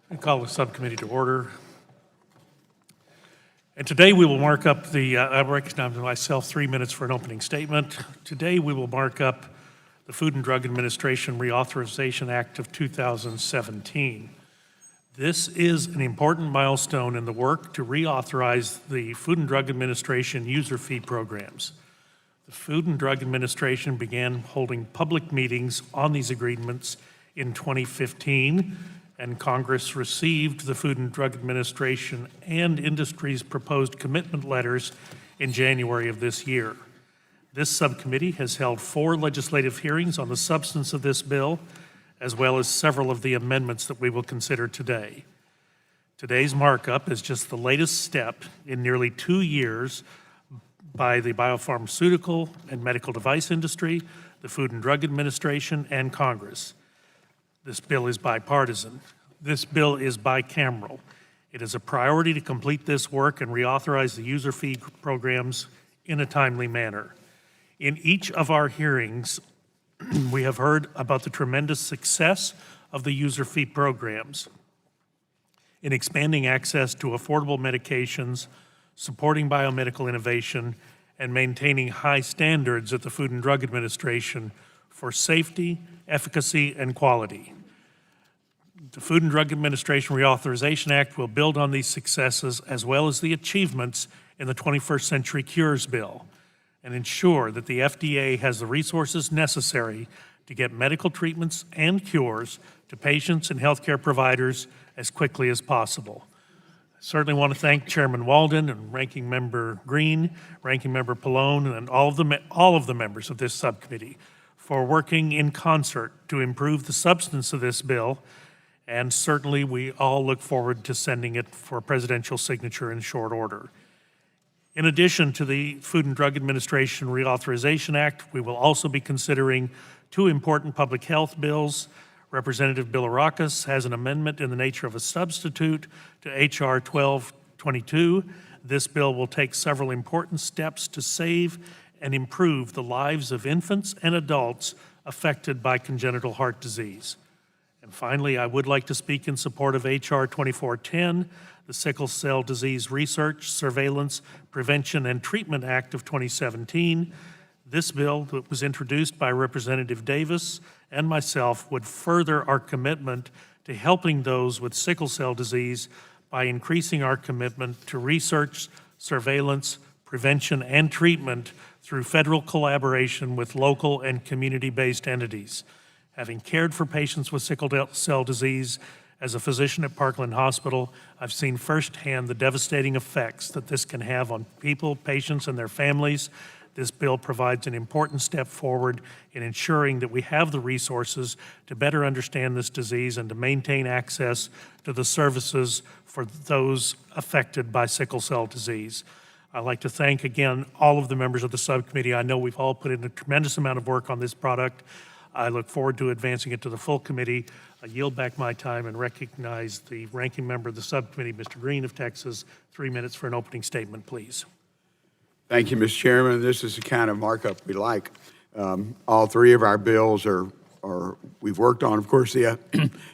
I call the subcommittee to order. And today we will mark up I recognize myself 3 minutes for an opening statement. Today we will mark up the Food and Drug Administration Reauthorization Act of 2017. This is an important milestone in the work to reauthorize the Food and Drug Administration user fee programs. The Food and Drug Administration began holding public meetings on these agreements in 2015, and Congress received the Food and Drug Administration and industry's proposed commitment letters in January of this year. This subcommittee has held 4 legislative hearings on the substance of this bill, as well as several of the amendments that we will consider today. Today's markup is just the latest step in nearly 2 years by the biopharmaceutical and medical device industry, the Food and Drug Administration, and Congress. This bill is bipartisan. This bill is bicameral. It is a priority to complete this work and reauthorize the user fee programs in a timely manner. In each of our hearings, we have heard about the tremendous success of the user fee programs in expanding access to affordable medications, supporting biomedical innovation, and maintaining high standards at the Food and Drug Administration for safety, efficacy, and quality. The Food and Drug Administration Reauthorization Act will build on these successes as well as the achievements in the 21st Century Cures Bill and ensure that the FDA has the resources necessary to get medical treatments and cures to patients and healthcare providers as quickly as possible. I certainly want to thank Chairman Walden and Ranking Member Green, Ranking Member Pallone, and all of the members of this subcommittee for working in concert to improve the substance of this bill, and certainly we all look forward to sending it for presidential signature in short order. In addition to the Food and Drug Administration Reauthorization Act, we will also be considering 2 important public health bills. Representative Bilirakis has an amendment in the nature of a substitute to H.R. 1222. This bill will take several important steps to save and improve the lives of infants and adults affected by congenital heart disease. And finally, I would like to speak in support of H.R. 2410, the Sickle Cell Disease Research, Surveillance, Prevention, and Treatment Act of 2017. This bill that was introduced by Representative Davis and myself would further our commitment to helping those with sickle cell disease by increasing our commitment to research, surveillance, prevention, and treatment through federal collaboration with local and community-based entities. Having cared for patients with sickle cell disease as a physician at Parkland Hospital, I've seen firsthand the devastating effects that this can have on people, patients, and their families. This bill provides an important step forward in ensuring that we have the resources to better understand this disease and to maintain access to the services for those affected by sickle cell disease. I'd like to thank again all of the members of the subcommittee. I know we've all put in a tremendous amount of work on this product. I look forward to advancing it to the full committee. I yield back my time and recognize the ranking member of the subcommittee, Mr. Green of Texas. 3 minutes for an opening statement, please. Thank you, Mr. Chairman. This is the kind of markup we like. All 3 of our bills we've worked on, of course, the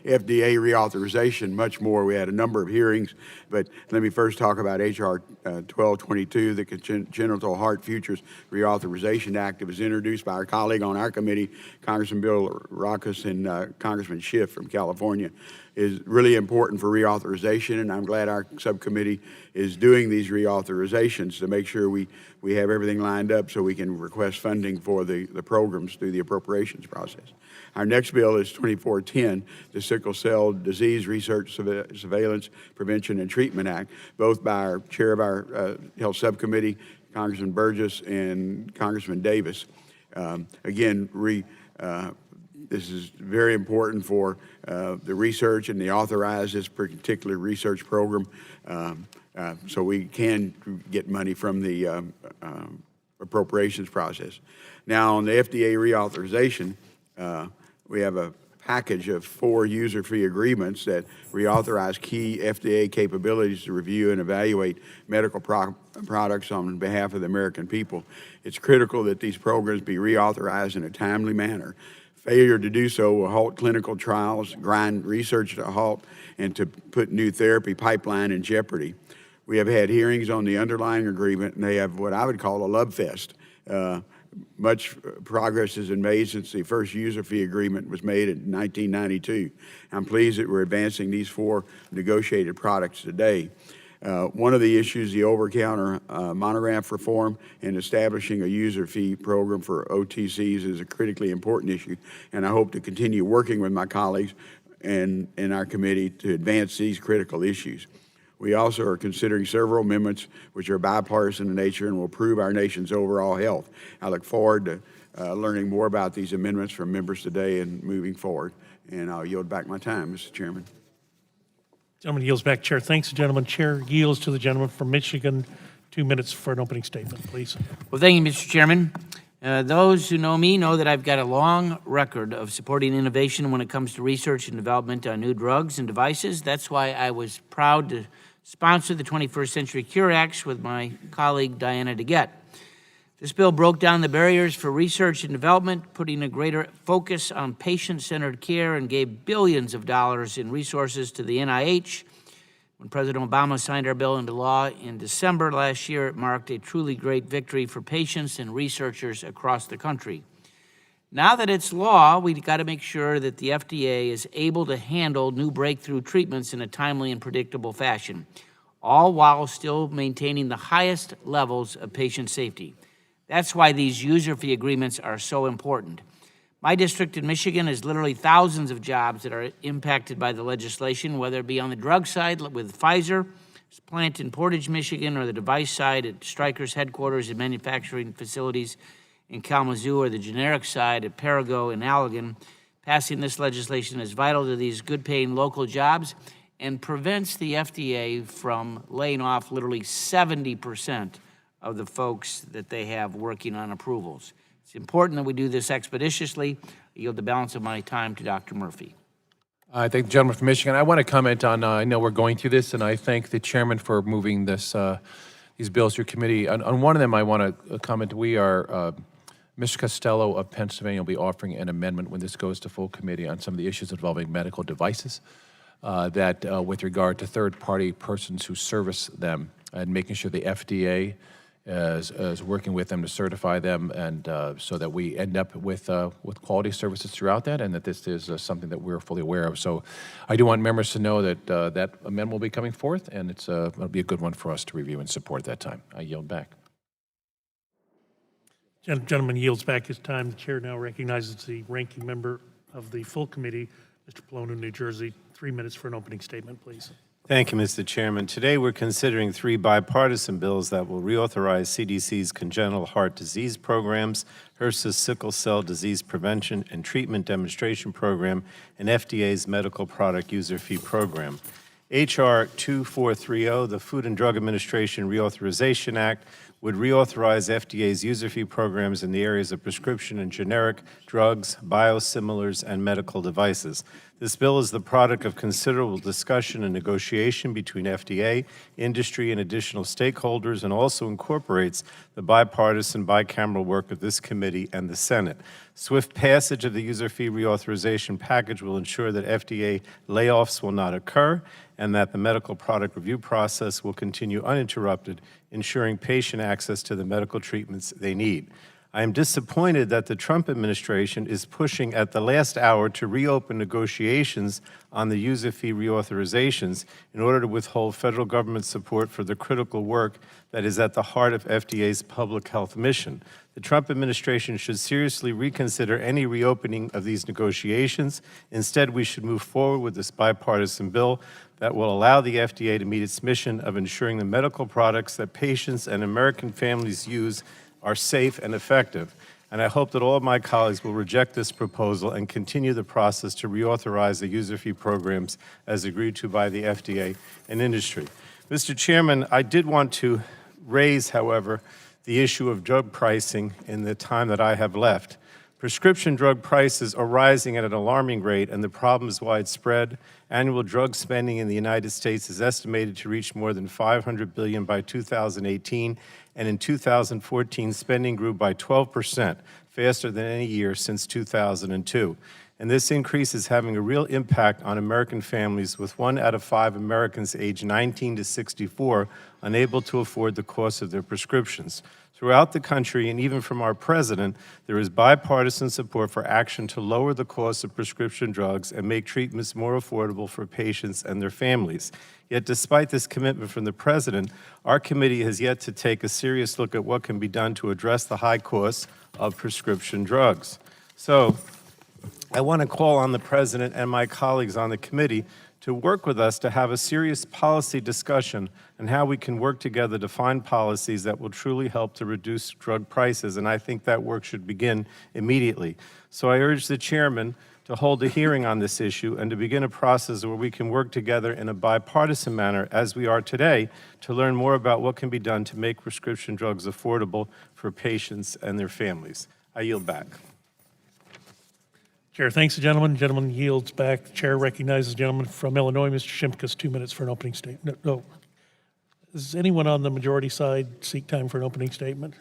FDA reauthorization, much more. We had a number of hearings, but let me first talk about H.R. 1222, the Congenital Heart Futures Reauthorization Act. It was introduced by our colleague on our committee, Congressman Bill Rackus and Congressman Schiff from California. is really important for reauthorization, and I'm glad our subcommittee is doing these reauthorizations to make sure we have everything lined up so we can request funding for the programs through the appropriations process. Our next bill is 2410, the Sickle Cell Disease Research, Surveillance, Prevention, and Treatment Act, both by our chair of our Health Subcommittee, Congressman Burgess, and Congressman Davis. Again, this is very important for the research, and they authorize this particular research program so we can get money from the appropriations process. Now, on the FDA reauthorization, we have a package of 4 user-fee agreements that reauthorize key FDA capabilities to review and evaluate medical products on behalf of the American people. It's critical that these programs be reauthorized in a timely manner. Failure to do so will halt clinical trials, grind research to a halt, and to put new therapy pipeline in jeopardy. We have had hearings on the underlying agreement, and they have what I would call a love fest. Much progress has been made since the first user fee agreement was made in 1992. I'm pleased that we're advancing these 4 negotiated products today. One of the issues, the over-counter monograph reform and establishing a user fee program for OTCs is a critically important issue, and I hope to continue working with my colleagues and in our committee to advance these critical issues. We also are considering several amendments which are bipartisan in nature and will improve our nation's overall health. I look forward to learning more about these amendments from members today and moving forward. And I'll yield back my time, Mr. Chairman. Gentleman yields back. Chair thanks the gentleman. Chair yields to the gentleman from Michigan. 2 minutes for an opening statement, please. Well, thank you, Mr. Chairman. Those who know me know that I've got a long record of supporting innovation when it comes to research and development on new drugs and devices. That's why I was proud to sponsor the 21st Century Cure Acts with my colleague Diana DeGette. This bill broke down the barriers for research and development, putting a greater focus on patient-centered care, and gave billions of dollars in resources to the NIH. When President Obama signed our bill into law in December last year, it marked a truly great victory for patients and researchers across the country. Now that it's law, we've got to make sure that the FDA is able to handle new breakthrough treatments in a timely and predictable fashion, all while still maintaining the highest levels of patient safety. That's why these user fee agreements are so important. My district in Michigan has literally thousands of jobs that are impacted by the legislation, whether it be on the drug side with Pfizer, plant in Portage, Michigan, or the device side at Stryker's headquarters and manufacturing facilities in Kalamazoo, or the generic side at Perigo and Allegan. Passing this legislation is vital to these good-paying local jobs and prevents the FDA from laying off literally 70% of the folks that they have working on approvals. It's important that we do this expeditiously. I yield the balance of my time to Dr. Murphy. I thank the gentleman from Michigan. I want to comment on, I know we're going through this, and I thank the chairman for moving this, these bills through committee. On one of them, I want to comment, Mr. Costello of Pennsylvania will be offering an amendment when this goes to full committee on some of the issues involving medical devices, with regard to third-party persons who service them, and making sure the FDA is working with them to certify them, and so that we end up with quality services throughout that, and that this is something that we're fully aware of. So I do want members to know that that amendment will be coming forth, and it'll be a good one for us to review and support at that time. I yield back. Gentleman yields back his time. The chair now recognizes the ranking member of the full committee, Mr. Pallone, New Jersey. 3 minutes for an opening statement, please. Thank you, Mr. Chairman. Today we're considering 3 bipartisan bills that will reauthorize CDC's congenital heart disease programs, HRSA's sickle cell disease prevention and treatment demonstration program, and FDA's medical product user fee program. H.R. 2430, the Food and Drug Administration Reauthorization Act, would reauthorize FDA's user fee programs in the areas of prescription and generic drugs, biosimilars, and medical devices. This bill is the product of considerable discussion and negotiation between FDA, industry, and additional stakeholders, and also incorporates the bipartisan bicameral work of this committee and the Senate. Swift passage of the user fee reauthorization package will ensure that FDA layoffs will not occur and that the medical product review process will continue uninterrupted, ensuring patient access to the medical treatments they need. I am disappointed that the Trump administration is pushing at the last hour to reopen negotiations on the user fee reauthorizations in order to withhold federal government support for the critical work that is at the heart of FDA's public health mission. The Trump administration should seriously reconsider any reopening of these negotiations. Instead, we should move forward with this bipartisan bill that will allow the FDA to meet its mission of ensuring the medical products that patients and American families use are safe and effective. And I hope that all of my colleagues will reject this proposal and continue the process to reauthorize the user fee programs as agreed to by the FDA and industry. Mr. Chairman, I did want to raise, however, the issue of drug pricing in the time that I have left. Prescription drug prices are rising at an alarming rate, and the problem is widespread. Annual drug spending in the United States is estimated to reach more than $500 billion by 2018, and in 2014, spending grew by 12%, faster than any year since 2002. And this increase is having a real impact on American families, with 1 out of 5 Americans aged 19 to 64 unable to afford the cost of their prescriptions. Throughout the country, and even from our president, there is bipartisan support for action to lower the cost of prescription drugs and make treatments more affordable for patients and their families. Yet despite this commitment from the president, our committee has yet to take a serious look at what can be done to address the high costs of prescription drugs. So I want to call on the president and my colleagues on the committee to work with us to have a serious policy discussion on how we can work together to find policies that will truly help to reduce drug prices, and I think that work should begin immediately. So I urge the chairman to hold a hearing on this issue and to begin a process where we can work together in a bipartisan manner, as we are today, to learn more about what can be done to make prescription drugs affordable for patients and their families. I yield back. Chair thanks the gentleman. Gentleman yields back. The chair recognizes the gentleman from Illinois, Mr. Shimkus, 2 minutes for an opening statement. No. Does anyone on the majority side seek time for an opening statement?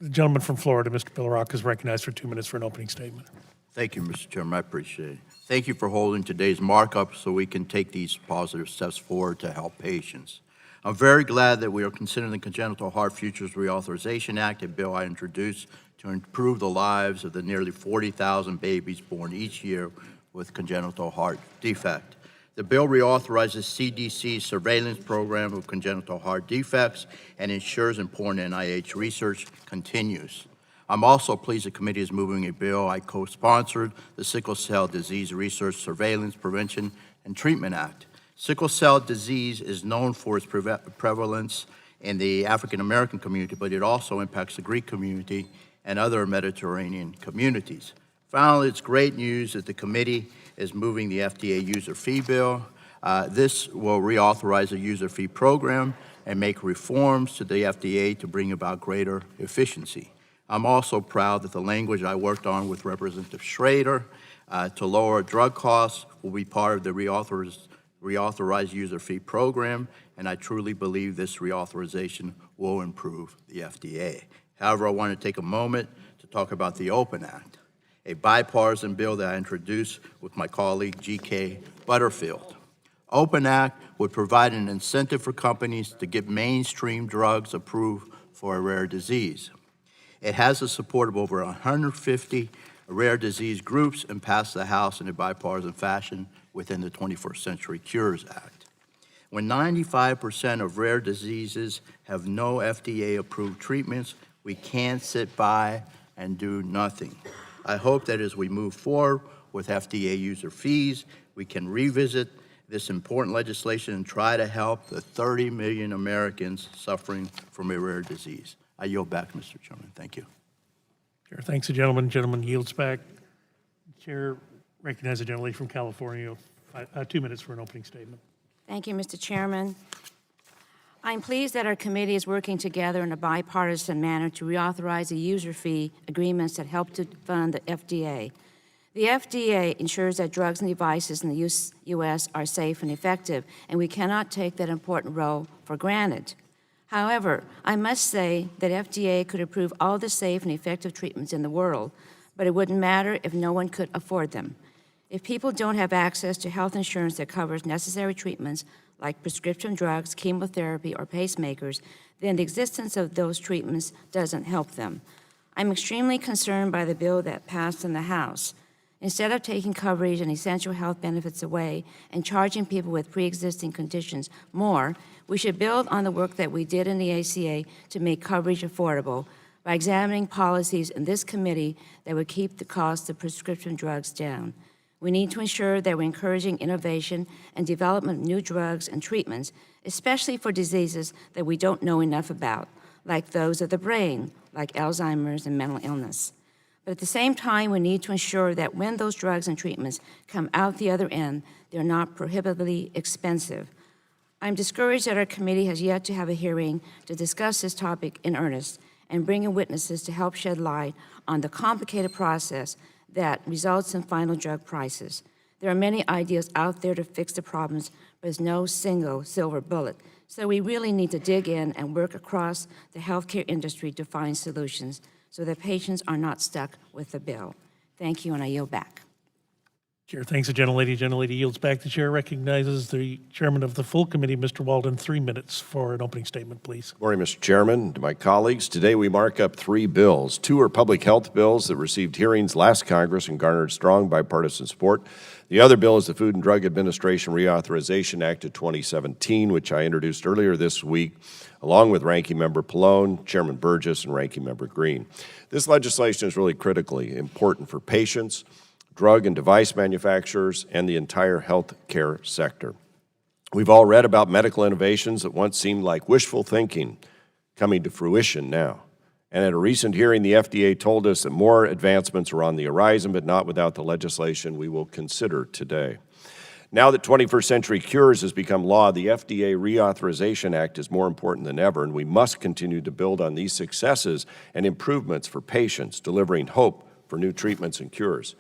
The gentleman from Florida, Mr. Billrock, is recognized for 2 minutes for an opening statement. Thank you, Mr. Chairman. I appreciate it. Thank you for holding today's markup so we can take these positive steps forward to help patients. I'm very glad that we are considering the Congenital Heart Futures Reauthorization Act, a bill I introduced to improve the lives of the nearly 40,000 babies born each year with congenital heart defect. The bill reauthorizes CDC's surveillance program of congenital heart defects and ensures important NIH research continues. I'm also pleased the committee is moving a bill I co-sponsored, the Sickle Cell Disease Research, Surveillance, Prevention, and Treatment Act. Sickle cell disease is known for its prevalence in the African American community, but it also impacts the Greek community and other Mediterranean communities. Finally, it's great news that the committee is moving the FDA user fee bill. This will reauthorize the user fee program and make reforms to the FDA to bring about greater efficiency. I'm also proud that the language I worked on with Representative Schrader to lower drug costs will be part of the reauthorized user fee program, and I truly believe this reauthorization will improve the FDA. However, I want to take a moment to talk about the OPEN Act, a bipartisan bill that I introduced with my colleague G.K. Butterfield. OPEN Act would provide an incentive for companies to get mainstream drugs approved for a rare disease. It has the support of over 150 rare disease groups and passed the House in a bipartisan fashion within the 21st Century Cures Act. When 95% of rare diseases have no FDA-approved treatments, we can't sit by and do nothing. I hope that as we move forward with FDA user fees, we can revisit this important legislation and try to help the 30 million Americans suffering from a rare disease. I yield back, Mr. Chairman. Thank you. Chair thanks the gentleman. Gentleman yields back. Chair recognizes the gentleman from California. 2 minutes for an opening statement. Thank you, Mr. Chairman. I'm pleased that our committee is working together in a bipartisan manner to reauthorize the user fee agreements that help to fund the FDA. The FDA ensures that drugs and devices in the U.S. are safe and effective, and we cannot take that important role for granted. However, I must say that FDA could approve all the safe and effective treatments in the world, but it wouldn't matter if no one could afford them. If people don't have access to health insurance that covers necessary treatments like prescription drugs, chemotherapy, or pacemakers, then the existence of those treatments doesn't help them. I'm extremely concerned by the bill that passed in the House. Instead of taking coverage and essential health benefits away and charging people with pre-existing conditions more, we should build on the work that we did in the ACA to make coverage affordable by examining policies in this committee that would keep the cost of prescription drugs down. We need to ensure that we're encouraging innovation and development of new drugs and treatments, especially for diseases that we don't know enough about, like those of the brain, like Alzheimer's and mental illness. But at the same time, we need to ensure that when those drugs and treatments come out the other end, they're not prohibitively expensive. I'm discouraged that our committee has yet to have a hearing to discuss this topic in earnest and bring in witnesses to help shed light on the complicated process that results in final drug prices. There are many ideas out there to fix the problems, but there's no single silver bullet. So we really need to dig in and work across the healthcare industry to find solutions so that patients are not stuck with the bill. Thank you, and I yield back. Chair thanks the gentlelady. Gentlelady yields back. The chair recognizes the chairman of the full committee, Mr. Walden. 3 minutes for an opening statement, please. Good morning, Mr. Chairman, to my colleagues. Today we mark up 3 bills. 2 are public health bills that received hearings last Congress and garnered strong bipartisan support. The other bill is the Food and Drug Administration Reauthorization Act of 2017, which I introduced earlier this week, along with Ranking Member Pallone, Chairman Burgess, and Ranking Member Green. This legislation is really critically important for patients, drug and device manufacturers, and the entire health care sector. We've all read about medical innovations that once seemed like wishful thinking coming to fruition now. And at a recent hearing, the FDA told us that more advancements are on the horizon, but not without the legislation we will consider today. Now that 21st Century Cures has become law, the FDA Reauthorization Act is more important than ever, and we must continue to build on these successes and improvements for patients, delivering hope for new treatments and cures.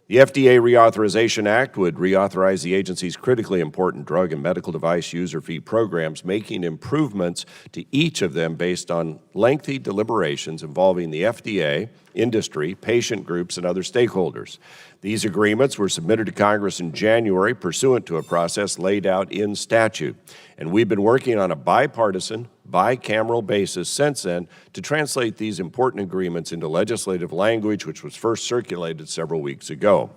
The FDA Reauthorization Act would reauthorize the agency's critically important drug and medical device user fee programs, making improvements to each of them based on lengthy deliberations involving the FDA, industry, patient groups, and other stakeholders. These agreements were submitted to Congress in January pursuant to a process laid out in statute, and we've been working on a bipartisan, bicameral basis since then to translate these important agreements into legislative language, which was first circulated several weeks ago.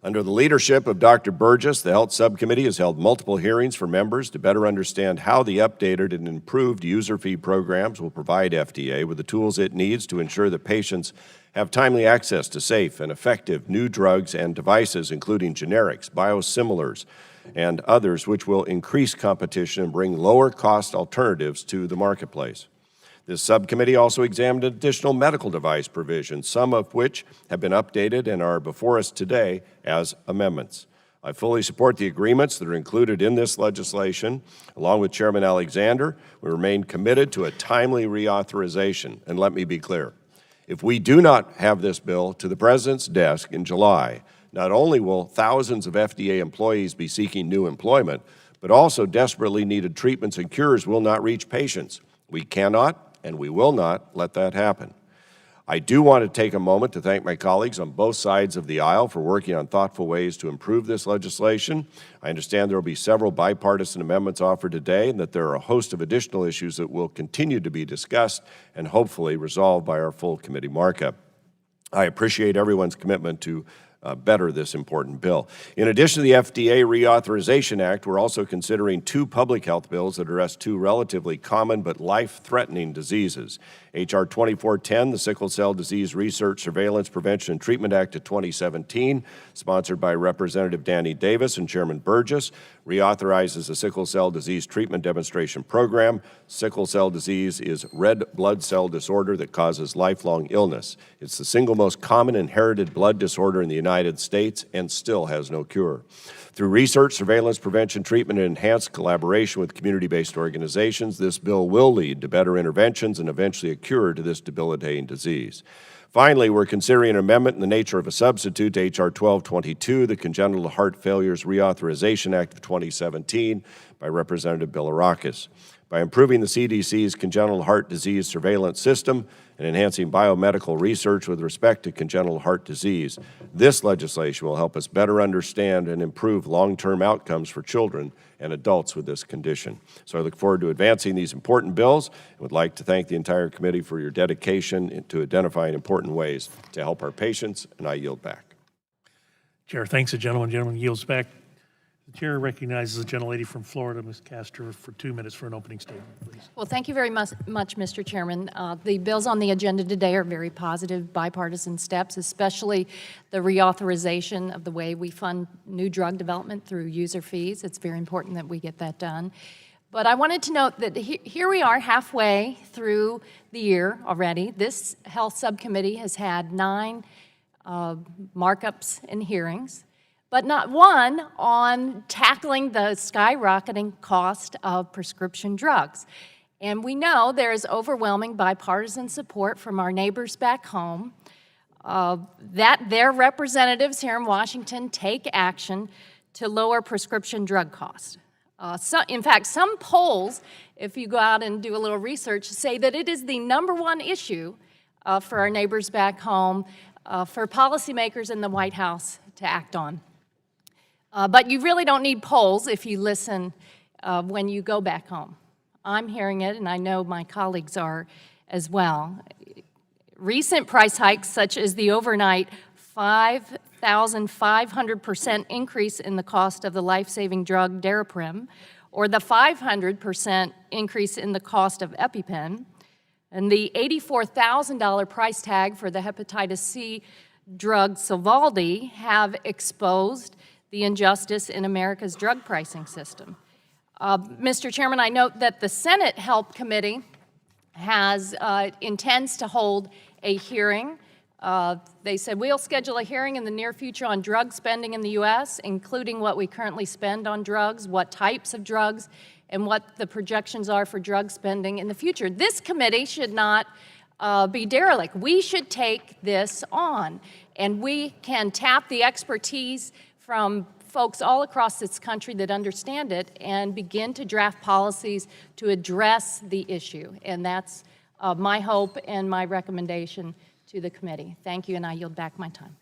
Under the leadership of Dr. Burgess, the Health Subcommittee has held multiple hearings for members to better understand how the updated and improved user fee programs will provide FDA with the tools it needs to ensure that patients have timely access to safe and effective new drugs and devices, including generics, biosimilars, and others, which will increase competition and bring lower-cost alternatives to the marketplace. This subcommittee also examined additional medical device provisions, some of which have been updated and are before us today as amendments. I fully support the agreements that are included in this legislation. Along with Chairman Alexander, we remain committed to a timely reauthorization. And let me be clear, if we do not have this bill to the President's desk in July, not only will thousands of FDA employees be seeking new employment, but also desperately needed treatments and cures will not reach patients. We cannot and we will not let that happen. I do want to take a moment to thank my colleagues on both sides of the aisle for working on thoughtful ways to improve this legislation. I understand there will be several bipartisan amendments offered today and that there are a host of additional issues that will continue to be discussed and hopefully resolved by our full committee markup. I appreciate everyone's commitment to better this important bill. In addition to the FDA Reauthorization Act, we're also considering 2 public health bills that address 2 relatively common but life-threatening diseases. H.R. 2410, the Sickle Cell Disease Research, Surveillance, Prevention, and Treatment Act of 2017, sponsored by Representative Danny Davis and Chairman Burgess, reauthorizes the Sickle Cell Disease Treatment Demonstration Program. Sickle cell disease is red blood cell disorder that causes lifelong illness. It's the single most common inherited blood disorder in the United States and still has no cure. Through research, surveillance, prevention, treatment, and enhanced collaboration with community-based organizations, this bill will lead to better interventions and eventually a cure to this debilitating disease. Finally, we're considering an amendment in the nature of a substitute to H.R. 1222, the Congenital Heart Failures Reauthorization Act of 2017, by Representative Bilirakis. By improving the CDC's congenital heart disease surveillance system and enhancing biomedical research with respect to congenital heart disease, this legislation will help us better understand and improve long-term outcomes for children and adults with this condition. So I look forward to advancing these important bills and would like to thank the entire committee for your dedication to identifying important ways to help our patients, and I yield back. Chair thanks the gentleman. Gentleman yields back. The chair recognizes the gentlelady from Florida, Ms. Castor, for 2 minutes for an opening statement, please. Well, thank you very much, Mr. Chairman. The bills on the agenda today are very positive bipartisan steps, especially the reauthorization of the way we fund new drug development through user fees. It's very important that we get that done. But I wanted to note that here we are halfway through the year already. This Health Subcommittee has had 9 markups and hearings, but not one on tackling the skyrocketing cost of prescription drugs. And we know there is overwhelming bipartisan support from our neighbors back home that their representatives here in Washington take action to lower prescription drug costs. In fact, some polls, if you go out and do a little research, say that it is the #1 issue for our neighbors back home, for policymakers in the White House to act on. But you really don't need polls if you listen when you go back home. I'm hearing it, and I know my colleagues are as well. Recent price hikes, such as the overnight 5,500% increase in the cost of the life-saving drug Daraprim, or the 500% increase in the cost of EpiPen, and the $84,000 price tag for the hepatitis C drug Sovaldi, have exposed the injustice in America's drug pricing system. Mr. Chairman, I note that the Senate Health Committee intends to hold a hearing. They said, we'll schedule a hearing in the near future on drug spending in the U.S., including what we currently spend on drugs, what types of drugs, and what the projections are for drug spending in the future. This committee should not be derelict. We should take this on, and we can tap the expertise from folks all across this country that understand it and begin to draft policies to address the issue. And that's my hope and my recommendation to the committee. Thank you, and I yield back my time.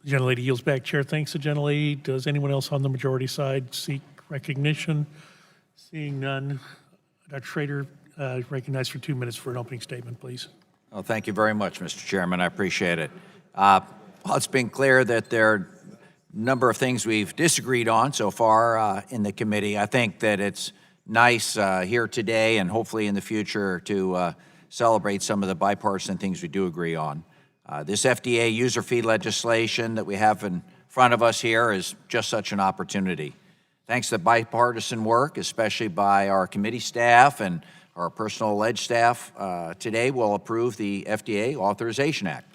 The gentlelady yields back. Chair thanks the gentlelady. Does anyone else on the majority side seek recognition? Seeing none, Dr. Schrader, recognized for 2 minutes for an opening statement, please. Well, thank you very much, Mr. Chairman. I appreciate it. Well, it's been clear that there are number of things we've disagreed on so far in the committee. I think that it's nice here today and hopefully in the future to celebrate some of the bipartisan things we do agree on. This FDA user fee legislation that we have in front of us here is just such an opportunity. Thanks to bipartisan work, especially by our committee staff and our personal ledge staff, today we'll approve the FDA Authorization Act,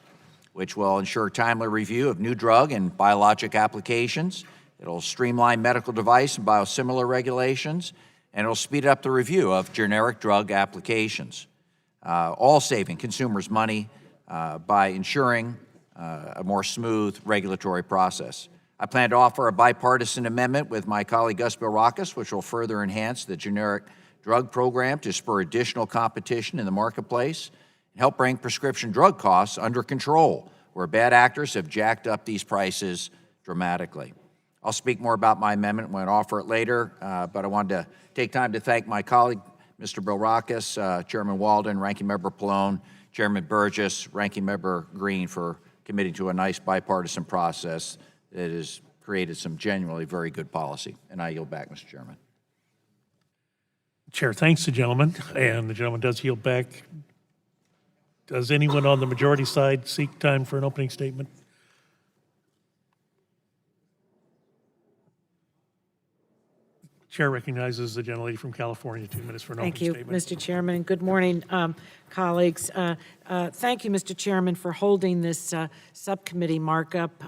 which will ensure timely review of new drug and biologic applications. It'll streamline medical device and biosimilar regulations, and it'll speed up the review of generic drug applications, all saving consumers money by ensuring a more smooth regulatory process. I plan to offer a bipartisan amendment with my colleague Gus Bilirakis, which will further enhance the generic drug program to spur additional competition in the marketplace and help bring prescription drug costs under control, where bad actors have jacked up these prices dramatically. I'll speak more about my amendment when I offer it later, but I wanted to take time to thank my colleague, Mr. Bilirakis, Chairman Walden, Ranking Member Pallone, Chairman Burgess, Ranking Member Green, for committing to a nice bipartisan process that has created some genuinely very good policy. And I yield back, Mr. Chairman. Chair thanks the gentleman, and the gentleman does yield back. Does anyone on the majority side seek time for an opening statement? Chair recognizes the gentlelady from California, 2 minutes for an opening statement. Thank you, Mr. Chairman, and good morning, colleagues. Thank you, Mr. Chairman, for holding this subcommittee markup.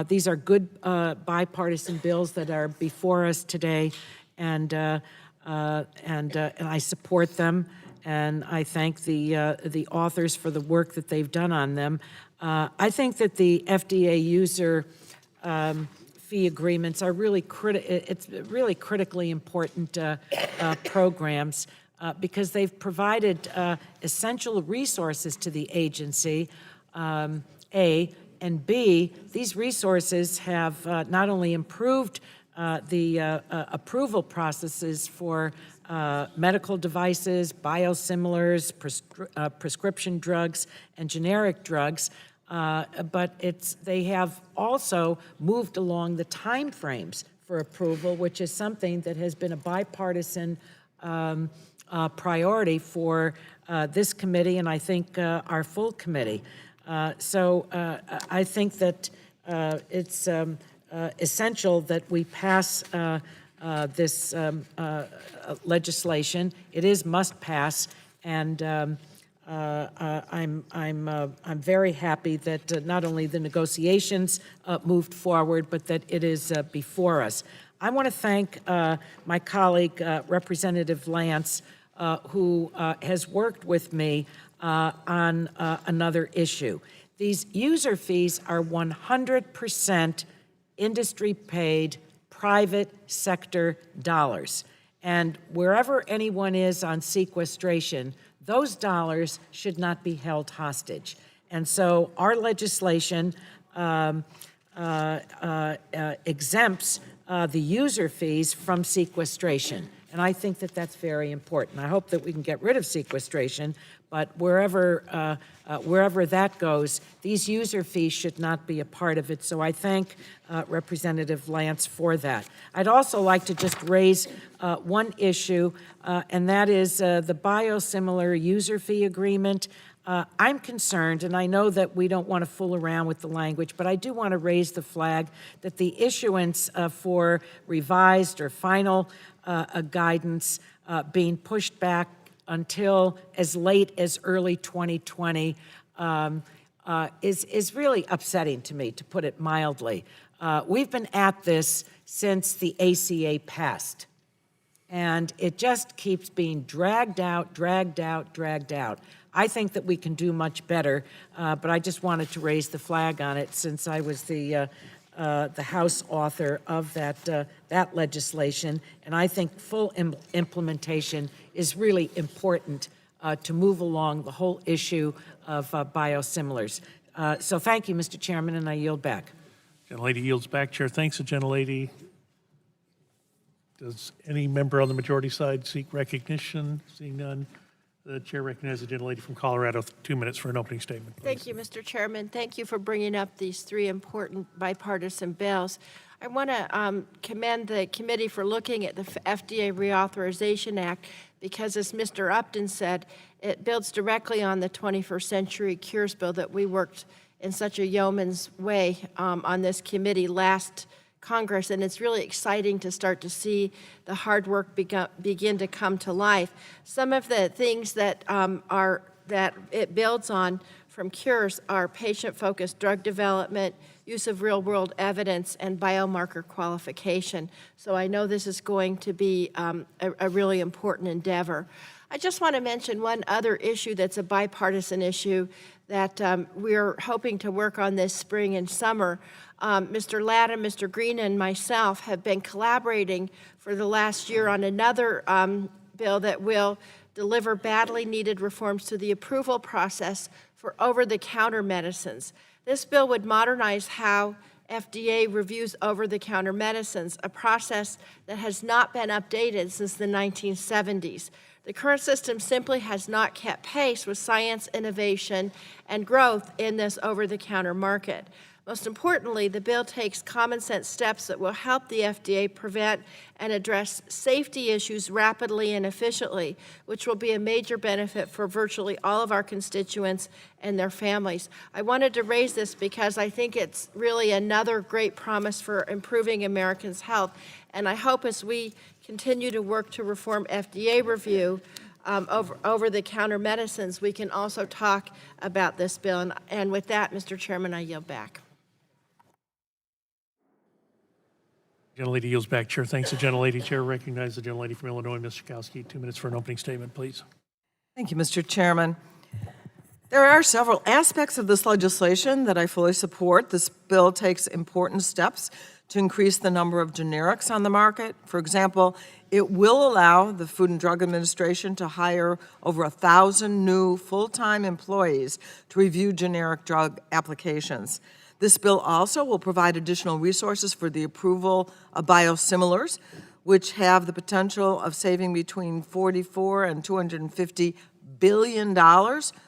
These are good bipartisan bills that are before us today, and I support them. and I thank the authors for the work that they've done on them. I think that the FDA user fee agreements are really it's really critically important programs because they've provided essential resources to the agency, A, and B, these resources have not only improved the approval processes for medical devices, biosimilars, prescription drugs, and generic drugs, but they have also moved along the timeframes for approval, which is something that has been a bipartisan priority for this committee and I think our full committee. So I think that it's essential that we pass this legislation. It is must pass, and I'm very happy that not only the negotiations moved forward, but that it is before us. I want to thank my colleague, Representative Lance, who has worked with me on another issue. These user fees are 100% industry-paid, private sector dollars. And wherever anyone is on sequestration, those dollars should not be held hostage. And so our legislation exempts the user fees from sequestration. And I think that that's very important. I hope that we can get rid of sequestration, but wherever that goes, these user fees should not be a part of it. So I thank Representative Lance for that. I'd also like to just raise one issue, and that is the biosimilar user fee agreement. I'm concerned, and I know that we don't want to fool around with the language, but I do want to raise the flag that the issuance for revised or final guidance being pushed back until as late as early 2020 is really upsetting to me, to put it mildly. We've been at this since the ACA passed, and it just keeps being dragged out, dragged out, dragged out. I think that we can do much better, but I just wanted to raise the flag on it since I was the House author of that legislation, and I think full implementation is really important to move along the whole issue of biosimilars. So thank you, Mr. Chairman, and I yield back. Gentlelady yields back. Chair thanks the gentlelady. Does any member on the majority side seek recognition? Seeing none, the chair recognizes the gentlelady from Colorado. 2 minutes for an opening statement, please. Thank you, Mr. Chairman. Thank you for bringing up these three important bipartisan bills. I want to commend the committee for looking at the FDA Reauthorization Act because, as Mr. Upton said, it builds directly on the 21st Century Cures Bill that we worked in such a yeoman's way on this committee last Congress, and it's really exciting to start to see the hard work begin to come to life. Some of the things that that it builds on from cures are patient-focused drug development, use of real-world evidence, and biomarker qualification. So I know this is going to be a really important endeavor. I just want to mention one other issue that's a bipartisan issue that we're hoping to work on this spring and summer. Mr. Ladd and Mr. Green and myself have been collaborating for the last year on another bill that will deliver badly needed reforms to the approval process for over-the-counter medicines. This bill would modernize how FDA reviews over-the-counter medicines, a process that has not been updated since the 1970s. The current system simply has not kept pace with science, innovation, and growth in this over-the-counter market. Most importantly, the bill takes common sense steps that will help the FDA prevent and address safety issues rapidly and efficiently, which will be a major benefit for virtually all of our constituents and their families. I wanted to raise this because I think it's really another great promise for improving Americans' health, and I hope as we continue to work to reform FDA review over-the-counter medicines, we can also talk about this bill. And with that, Mr. Chairman, I yield back. Gentlelady yields back. Chair thanks the gentlelady. Chair recognizes the gentlelady from Illinois, Ms. Schakowsky. 2 minutes for an opening statement, please. Thank you, Mr. Chairman. There are several aspects of this legislation that I fully support. This bill takes important steps to increase the number of generics on the market. For example, it will allow the Food and Drug Administration to hire over 1,000 new full-time employees to review generic drug applications. This bill also will provide additional resources for the approval of biosimilars, which have the potential of saving between $44 and $250 billion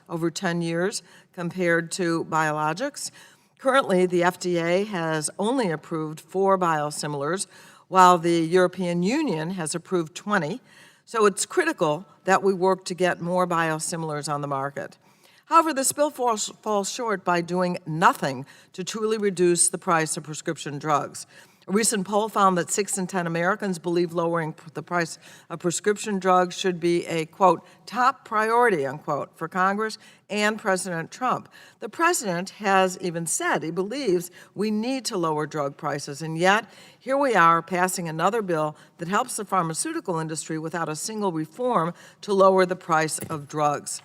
over 10 years compared to biologics. Currently, the FDA has only approved 4 biosimilars, while the European Union has approved 20. So it's critical that we work to get more biosimilars on the market. However, this bill falls short by doing nothing to truly reduce the price of prescription drugs. A recent poll found that 6 in 10 Americans believe lowering the price of prescription drugs should be a, quote, top priority, unquote, for Congress and President Trump. The president has even said he believes we need to lower drug prices, and yet here we are passing another bill that helps the pharmaceutical industry without a single reform to lower the price of drugs.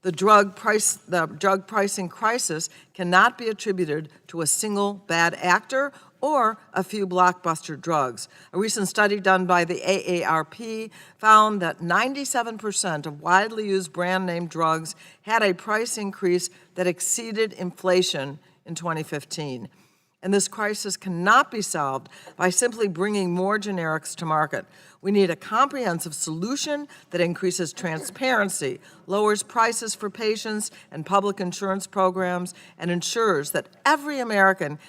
The drug pricing crisis cannot be attributed to a single bad actor or a few blockbuster drugs. A recent study done by the AARP found that 97% of widely used brand name drugs had a price increase that exceeded inflation in 2015. And this crisis cannot be solved by simply bringing more generics to market. We need a comprehensive solution that increases transparency, lowers prices for patients and public insurance programs, and ensures that every American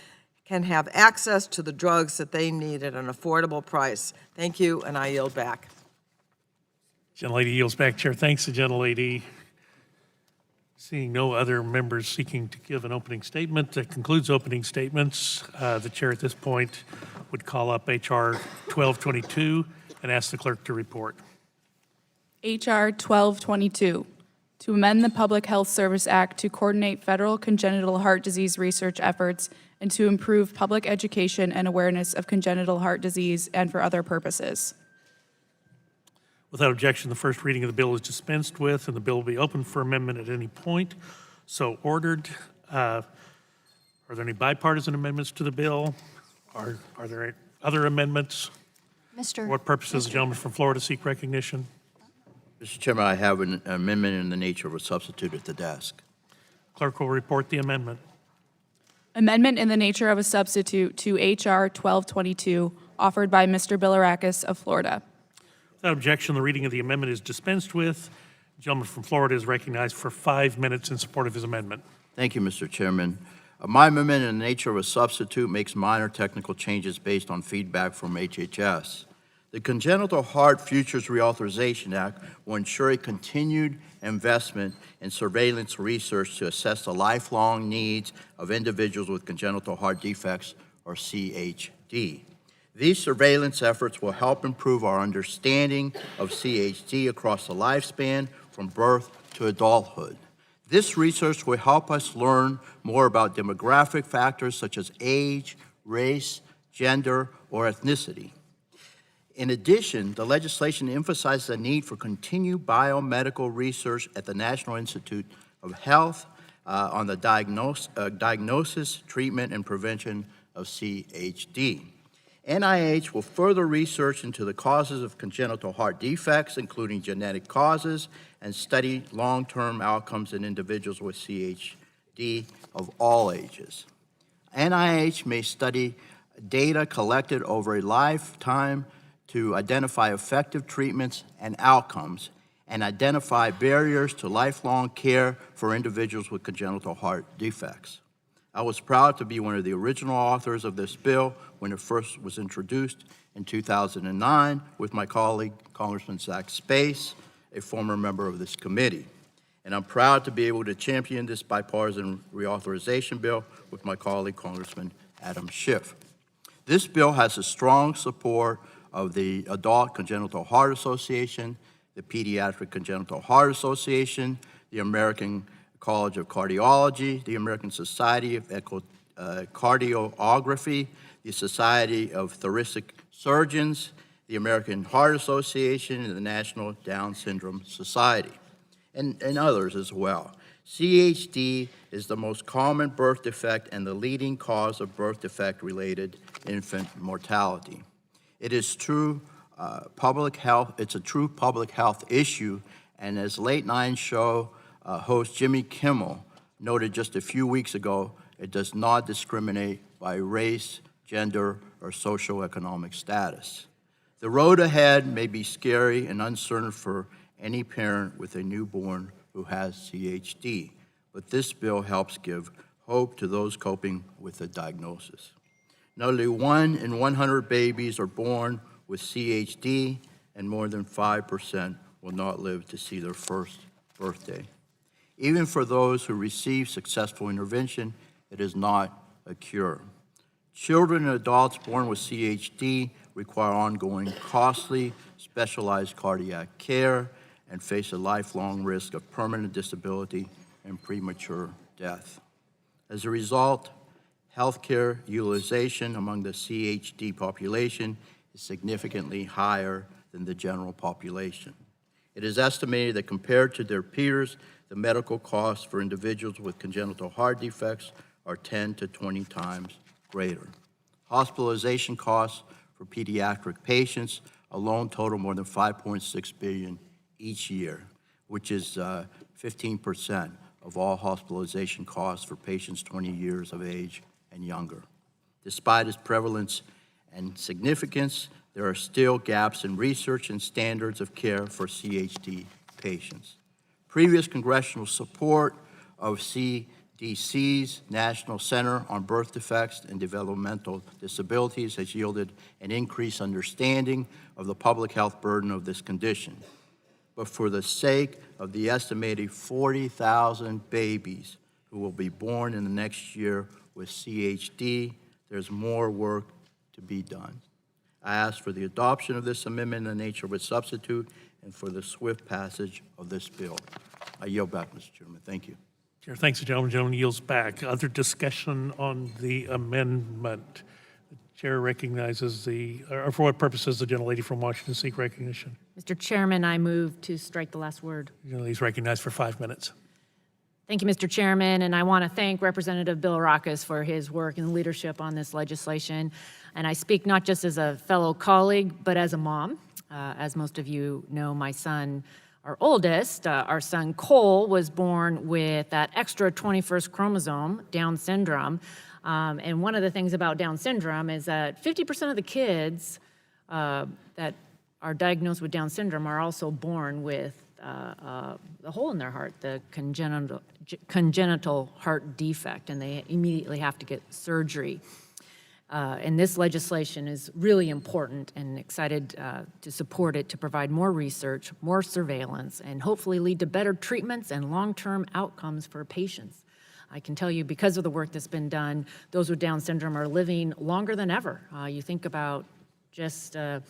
can have access to the drugs that they need at an affordable price. Thank you, and I yield back. Gentlelady yields back. Chair thanks the gentlelady. Seeing no other members seeking to give an opening statement, that concludes opening statements. The chair at this point would call up H.R. 1222 and ask the clerk to report. H.R. 1222, to amend the Public Health Service Act to coordinate federal congenital heart disease research efforts and to improve public education and awareness of congenital heart disease and for other purposes. Without objection, the first reading of the bill is dispensed with, and the bill will be open for amendment at any point. So ordered. Are there any bipartisan amendments to the bill? Are there other amendments? For what purpose does the gentleman from Florida seek recognition? Mr. Chairman, I have an amendment in the nature of a substitute at the desk. Clerk will report the amendment. Amendment in the nature of a substitute to H.R. 1222, offered by Mr. Bilirakis of Florida. Without objection, the reading of the amendment is dispensed with. The gentleman from Florida is recognized for 5 minutes in support of his amendment. Thank you, Mr. Chairman. My amendment in the nature of a substitute makes minor technical changes based on feedback from HHS. The Congenital Heart Futures Reauthorization Act will ensure a continued investment in surveillance research to assess the lifelong needs of individuals with congenital heart defects, or CHD. These surveillance efforts will help improve our understanding of CHD across the lifespan from birth to adulthood. This research will help us learn more about demographic factors such as age, race, gender, or ethnicity. In addition, the legislation emphasizes the need for continued biomedical research at the National Institute of Health on the diagnosis, treatment, and prevention of CHD. NIH will further research into the causes of congenital heart defects, including genetic causes, and study long-term outcomes in individuals with CHD of all ages. NIH may study data collected over a lifetime to identify effective treatments and outcomes and identify barriers to lifelong care for individuals with congenital heart defects. I was proud to be one of the original authors of this bill when it first was introduced in 2009 with my colleague, Congressman Zach Space, a former member of this committee. And I'm proud to be able to champion this bipartisan reauthorization bill with my colleague, Congressman Adam Schiff. This bill has the strong support of the Adult Congenital Heart Association, the Pediatric Congenital Heart Association, the American College of Cardiology, the American Society of Echocardiography, the Society of Thoracic Surgeons, the American Heart Association, and the National Down Syndrome Society. and others as well. CHD is the most common birth defect and the leading cause of birth defect-related infant mortality. It is true public health. It's a true public health issue, and as late night show host Jimmy Kimmel noted just a few weeks ago, it does not discriminate by race, gender, or socioeconomic status. The road ahead may be scary and uncertain for any parent with a newborn who has CHD, but this bill helps give hope to those coping with the diagnosis. Nearly 1 in 100 babies are born with CHD, and more than 5% will not live to see their first birthday. Even for those who receive successful intervention, it is not a cure. Children and adults born with CHD require ongoing, costly, specialized cardiac care and face a lifelong risk of permanent disability and premature death. As a result, healthcare utilization among the CHD population is significantly higher than the general population. It is estimated that compared to their peers, the medical costs for individuals with congenital heart defects are 10 to 20 times greater. Hospitalization costs for pediatric patients alone total more than $5.6 billion each year, which is 15% of all hospitalization costs for patients 20 years of age and younger. Despite its prevalence and significance, there are still gaps in research and standards of care for CHD patients. Previous congressional support of CDC's National Center on Birth Defects and Developmental Disabilities has yielded an increased understanding of the public health burden of this condition. But for the sake of the estimated 40,000 babies who will be born in the next year with CHD, there's more work to be done. I ask for the adoption of this amendment in the nature of a substitute and for the swift passage of this bill. I yield back, Mr. Chairman. Thank you. Chair, thanks, the gentleman. Gentleman yields back. Other discussion on the amendment? The chair recognizes or for what purpose does the gentlelady from Washington seek recognition? Mr. Chairman, I move to strike the last word. The gentlelady's recognized for 5 minutes. Thank you, Mr. Chairman, and I want to thank Representative Bill Rackus for his work and leadership on this legislation. And I speak not just as a fellow colleague, but as a mom. As most of you know, my son, our oldest, our son Cole, was born with that extra 21st chromosome, Down syndrome. And one of the things about Down syndrome is that 50% of the kids that are diagnosed with Down syndrome are also born with the hole in their heart, the congenital heart defect, and they immediately have to get surgery. And this legislation is really important, and excited to support it to provide more research, more surveillance, and hopefully lead to better treatments and long-term outcomes for patients. I can tell you, because of the work that's been done, those with Down syndrome are living longer than ever. You think about just, it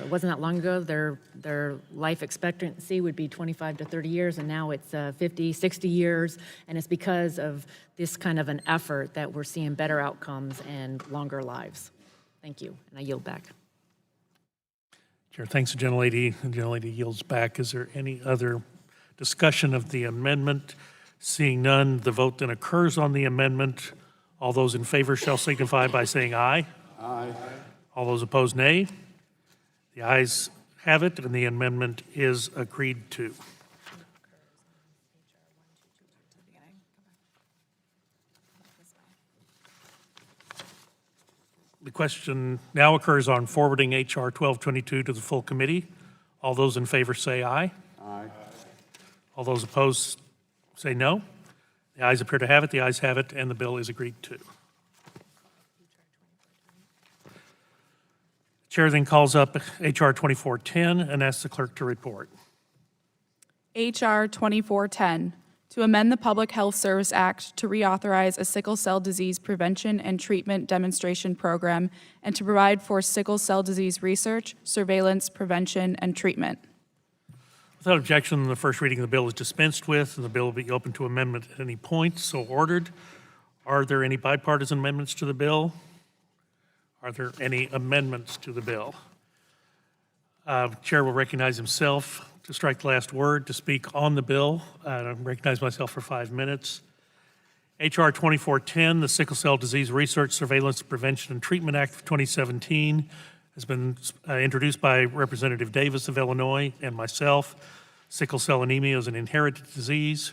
wasn't that long ago, their life expectancy would be 25 to 30 years, and now it's 50, 60 years, and it's because of this kind of an effort that we're seeing better outcomes and longer lives. Thank you, and I yield back. Chair, thanks, the gentlelady. The gentlelady yields back. Is there any other discussion of the amendment? Seeing none, the vote then occurs on the amendment. All those in favor shall signify by saying aye. Aye. All those opposed, nay. The ayes have it, and the amendment is agreed to. The question now occurs on forwarding H.R. 1222 to the full committee. All those in favor say aye. Aye. All those opposed say no. The ayes appear to have it. The ayes have it, and the bill is agreed to. Chair then calls up H.R. 2410 and asks the clerk to report. H.R. 2410, to amend the Public Health Service Act to reauthorize a sickle cell disease prevention and treatment demonstration program and to provide for sickle cell disease research, surveillance, prevention, and treatment. Without objection, the first reading of the bill is dispensed with, and the bill will be open to amendment at any point, so ordered. Are there any bipartisan amendments to the bill? Are there any amendments to the bill? Chair will recognize himself to strike the last word to speak on the bill. I recognize myself for 5 minutes. H.R. 2410, the Sickle Cell Disease Research, Surveillance, Prevention, and Treatment Act of 2017, has been introduced by Representative Davis of Illinois and myself. Sickle cell anemia is an inherited disease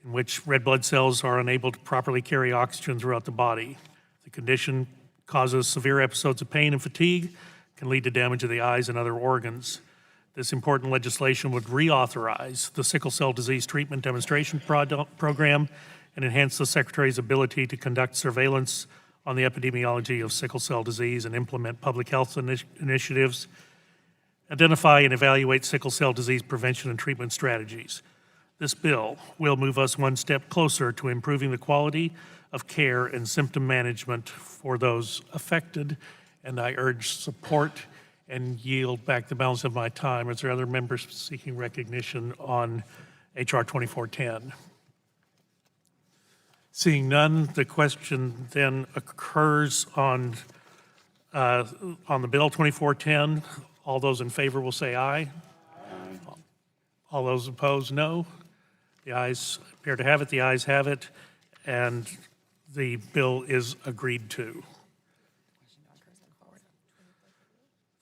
in which red blood cells are unable to properly carry oxygen throughout the body. The condition causes severe episodes of pain and fatigue, can lead to damage of the eyes and other organs. This important legislation would reauthorize the Sickle Cell Disease Treatment Demonstration Program and enhance the Secretary's ability to conduct surveillance on the epidemiology of sickle cell disease and implement public health initiatives, identify and evaluate sickle cell disease prevention and treatment strategies. This bill will move us one step closer to improving the quality of care and symptom management for those affected, and I urge support and yield back the balance of my time. Is there other members seeking recognition on H.R. 2410? Seeing none, the question then occurs on the bill 2410. All those in favor will say aye. Aye. All those opposed, no. The ayes appear to have it. The ayes have it, and the bill is agreed to.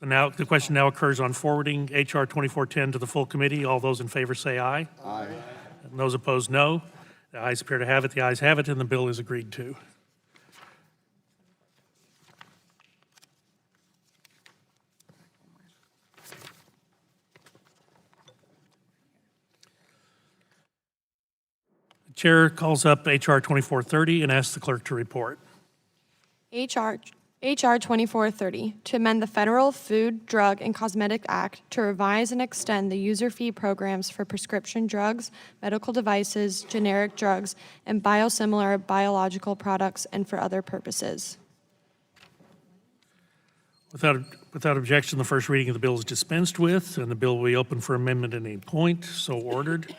The question now occurs on forwarding H.R. 2410 to the full committee. All those in favor say aye. Aye. And those opposed, no. The ayes appear to have it. The ayes have it, and the bill is agreed to. The chair calls up H.R. 2430 and asks the clerk to report. H.R. 2430, to amend the Federal Food, Drug, and Cosmetic Act to revise and extend the user fee programs for prescription drugs, medical devices, generic drugs, and biosimilar biological products, and for other purposes. Without objection, the first reading of the bill is dispensed with, and the bill will be open for amendment at any point. So ordered.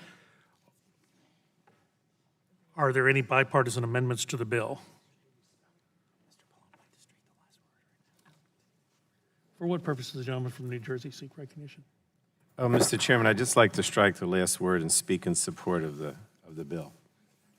Are there any bipartisan amendments to the bill? For what purpose does the gentleman from New Jersey seek recognition? Oh, Mr. Chairman, I'd just like to strike the last word and speak in support of the bill.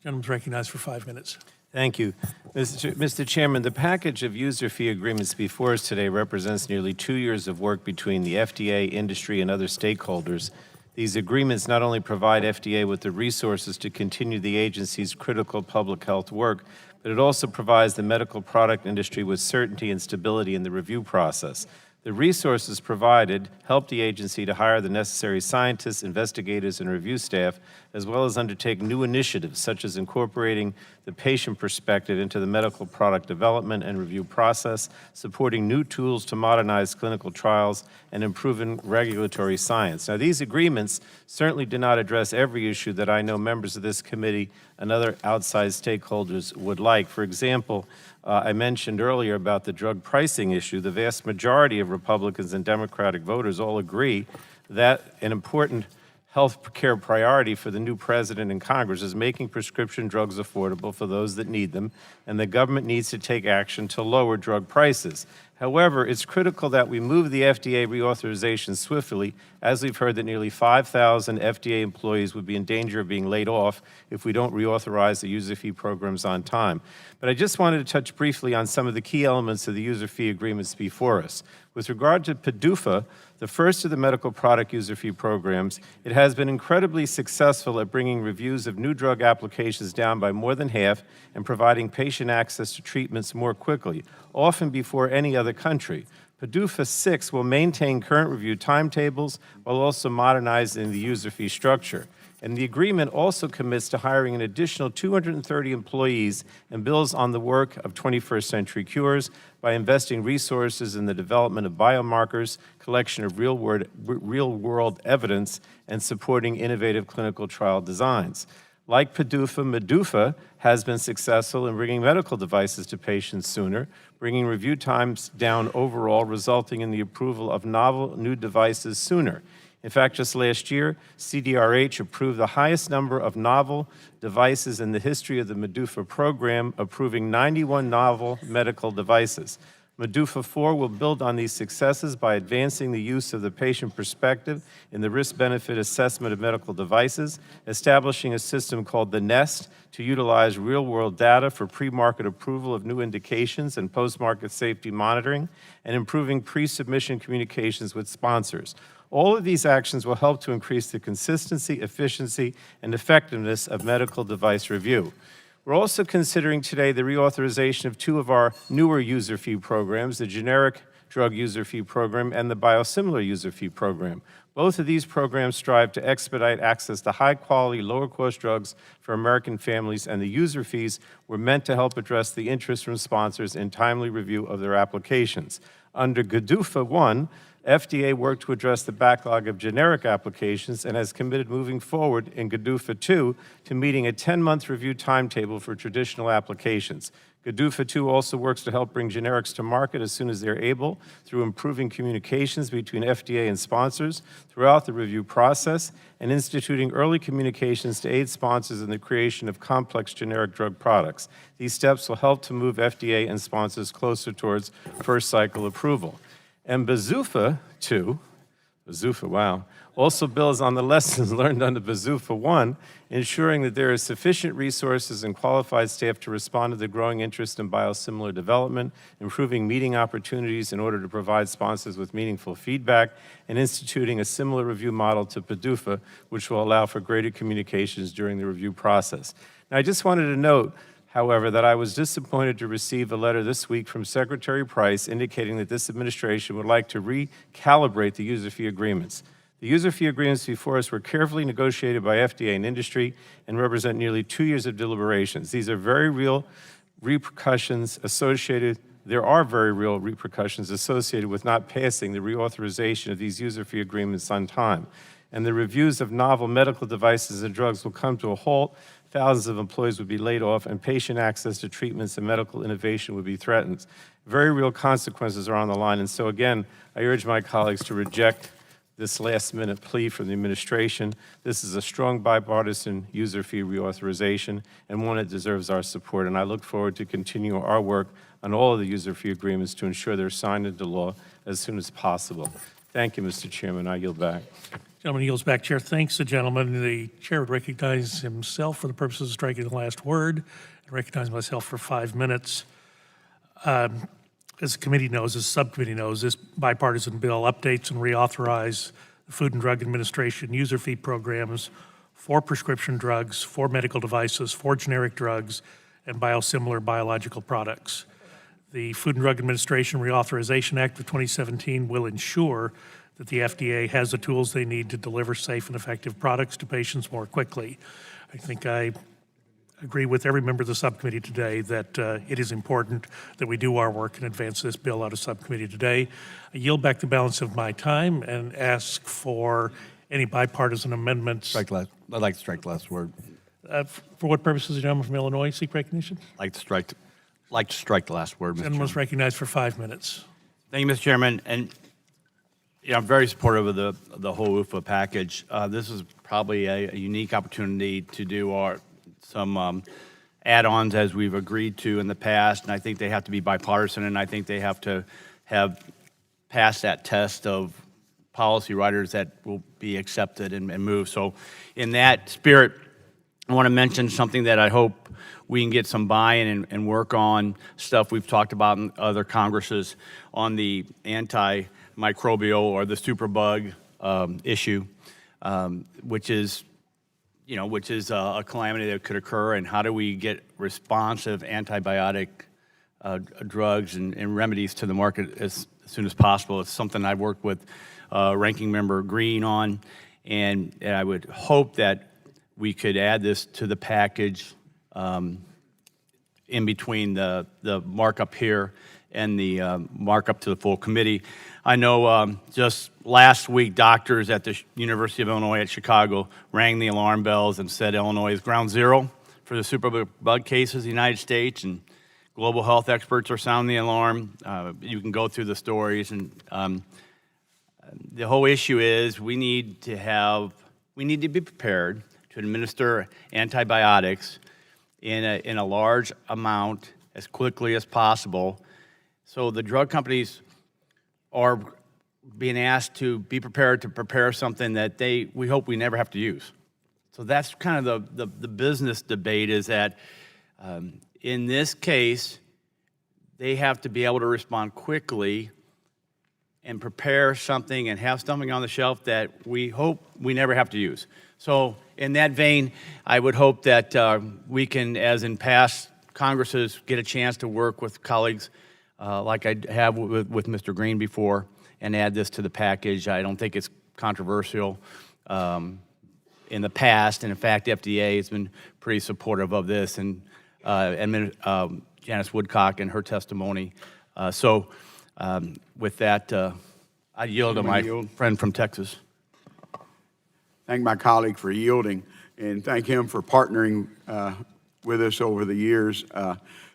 Gentleman's recognized for 5 minutes. Thank you. Mr. Chairman, the package of user fee agreements before us today represents nearly 2 years of work between the FDA, industry, and other stakeholders. These agreements not only provide FDA with the resources to continue the agency's critical public health work, but it also provides the medical product industry with certainty and stability in the review process. The resources provided help the agency to hire the necessary scientists, investigators, and review staff, as well as undertake new initiatives such as incorporating the patient perspective into the medical product development and review process, supporting new tools to modernize clinical trials, and improving regulatory science. Now, these agreements certainly do not address every issue that I know members of this committee and other outside stakeholders would like. For example, I mentioned earlier about the drug pricing issue. The vast majority of Republicans and Democratic voters all agree that an important health care priority for the new president and Congress is making prescription drugs affordable for those that need them, and the government needs to take action to lower drug prices. However, it's critical that we move the FDA reauthorization swiftly, as we've heard that nearly 5,000 FDA employees would be in danger of being laid off if we don't reauthorize the user fee programs on time. But I just wanted to touch briefly on some of the key elements of the user fee agreements before us. With regard to PDUFA, the first of the medical product user fee programs, it has been incredibly successful at bringing reviews of new drug applications down by more than half and providing patient access to treatments more quickly, often before any other country. PDUFA 6 will maintain current review timetables while also modernizing the user fee structure. And the agreement also commits to hiring an additional 230 employees and builds on the work of 21st Century Cures by investing resources in the development of biomarkers, collection of real-world evidence, and supporting innovative clinical trial designs. Like PDUFA, MEDUFA has been successful in bringing medical devices to patients sooner, bringing review times down overall, resulting in the approval of novel new devices sooner. In fact, just last year, CDRH approved the highest number of novel devices in the history of the MEDUFA program, approving 91 novel medical devices. MDUFA 4 will build on these successes by advancing the use of the patient perspective in the risk-benefit assessment of medical devices, establishing a system called the NEST to utilize real-world data for pre-market approval of new indications and post-market safety monitoring, and improving pre-submission communications with sponsors. All of these actions will help to increase the consistency, efficiency, and effectiveness of medical device review. We're also considering today the reauthorization of two of our newer user fee programs, the generic drug user fee program and the biosimilar user fee program. Both of these programs strive to expedite access to high-quality, lower-cost drugs for American families, and the user fees were meant to help address the interest from sponsors in timely review of their applications. Under GDUFA 1, FDA worked to address the backlog of generic applications and has committed moving forward in GDUFA 2 to meeting a 10-month review timetable for traditional applications. GDUFA 2 also works to help bring generics to market as soon as they're able through improving communications between FDA and sponsors throughout the review process and instituting early communications to aid sponsors in the creation of complex generic drug products. These steps will help to move FDA and sponsors closer towards first cycle approval. And BZUFA 2, BZUFA, wow, also builds on the lessons learned under BZUFA 1, ensuring that there are sufficient resources and qualified staff to respond to the growing interest in biosimilar development, improving meeting opportunities in order to provide sponsors with meaningful feedback, and instituting a similar review model to PDUFA, which will allow for greater communications during the review process. Now, I just wanted to note, however, that I was disappointed to receive a letter this week from Secretary Price indicating that this administration would like to recalibrate the user fee agreements. The user fee agreements before us were carefully negotiated by FDA and industry and represent nearly 2 years of deliberations. These are very real repercussions associated. There are very real repercussions associated with not passing the reauthorization of these user fee agreements on time. And the reviews of novel medical devices and drugs will come to a halt. Thousands of employees would be laid off, and patient access to treatments and medical innovation would be threatened. Very real consequences are on the line, and so again, I urge my colleagues to reject this last-minute plea from the administration. This is a strong bipartisan user fee reauthorization and one that deserves our support, and I look forward to continuing our work on all of the user fee agreements to ensure they're signed into law as soon as possible. Thank you, Mr. Chairman. I yield back. Gentleman yields back. Chair thanks the gentleman. The chair would recognize himself for the purposes of striking the last word and recognize myself for 5 minutes. As the committee knows, as the subcommittee knows, this bipartisan bill updates and reauthorize the Food and Drug Administration user fee programs for prescription drugs, for medical devices, for generic drugs, and biosimilar biological products. The Food and Drug Administration Reauthorization Act of 2017 will ensure that the FDA has the tools they need to deliver safe and effective products to patients more quickly. I think I agree with every member of the subcommittee today that it is important that we do our work and advance this bill out of subcommittee today. I yield back the balance of my time and ask for any bipartisan amendments. I'd like to strike the last word. For what purposes, the gentleman from Illinois seek recognition? Like to strike the last word, Mr. Gentleman is Chairman. recognized for 5 minutes. Thank you, Mr. Chairman. And I'm very supportive of the whole UFA package. This is probably a unique opportunity to do some add-ons as we've agreed to in the past, and I think they have to be bipartisan, and I think they have to have passed that test of policy writers that will be accepted and moved. So in that spirit, I want to mention something that I hope we can get some buy-in and work on, stuff we've talked about in other Congresses on the antimicrobial or the superbug issue, which is a calamity that could occur, and how do we get responsive antibiotic drugs and remedies to the market as soon as possible. It's something I've worked with Ranking Member Green on, and I would hope that we could add this to the package in between the markup here and the markup to the full committee. I know just last week, doctors at the University of Illinois at Chicago rang the alarm bells and said Illinois is ground zero for the superbug cases in the United States, and global health experts are sounding the alarm. You can go through the stories, and the whole issue is we need to be prepared to administer antibiotics in a large amount as quickly as possible So the drug companies are being asked to be prepared to prepare something that we hope we never have to use. So that's kind of the business debate, is that in this case, they have to be able to respond quickly and prepare something and have something on the shelf that we hope we never have to use. So in that vein, I would hope that we can, as in past Congresses, get a chance to work with colleagues like I have with Mr. Green before and add this to the package. I don't think it's controversial in the past, and in fact, FDA has been pretty supportive of this, and Janice Woodcock and her testimony. With that, I yield to my friend from Texas. Thank my colleague for yielding, and thank him for partnering with us over the years.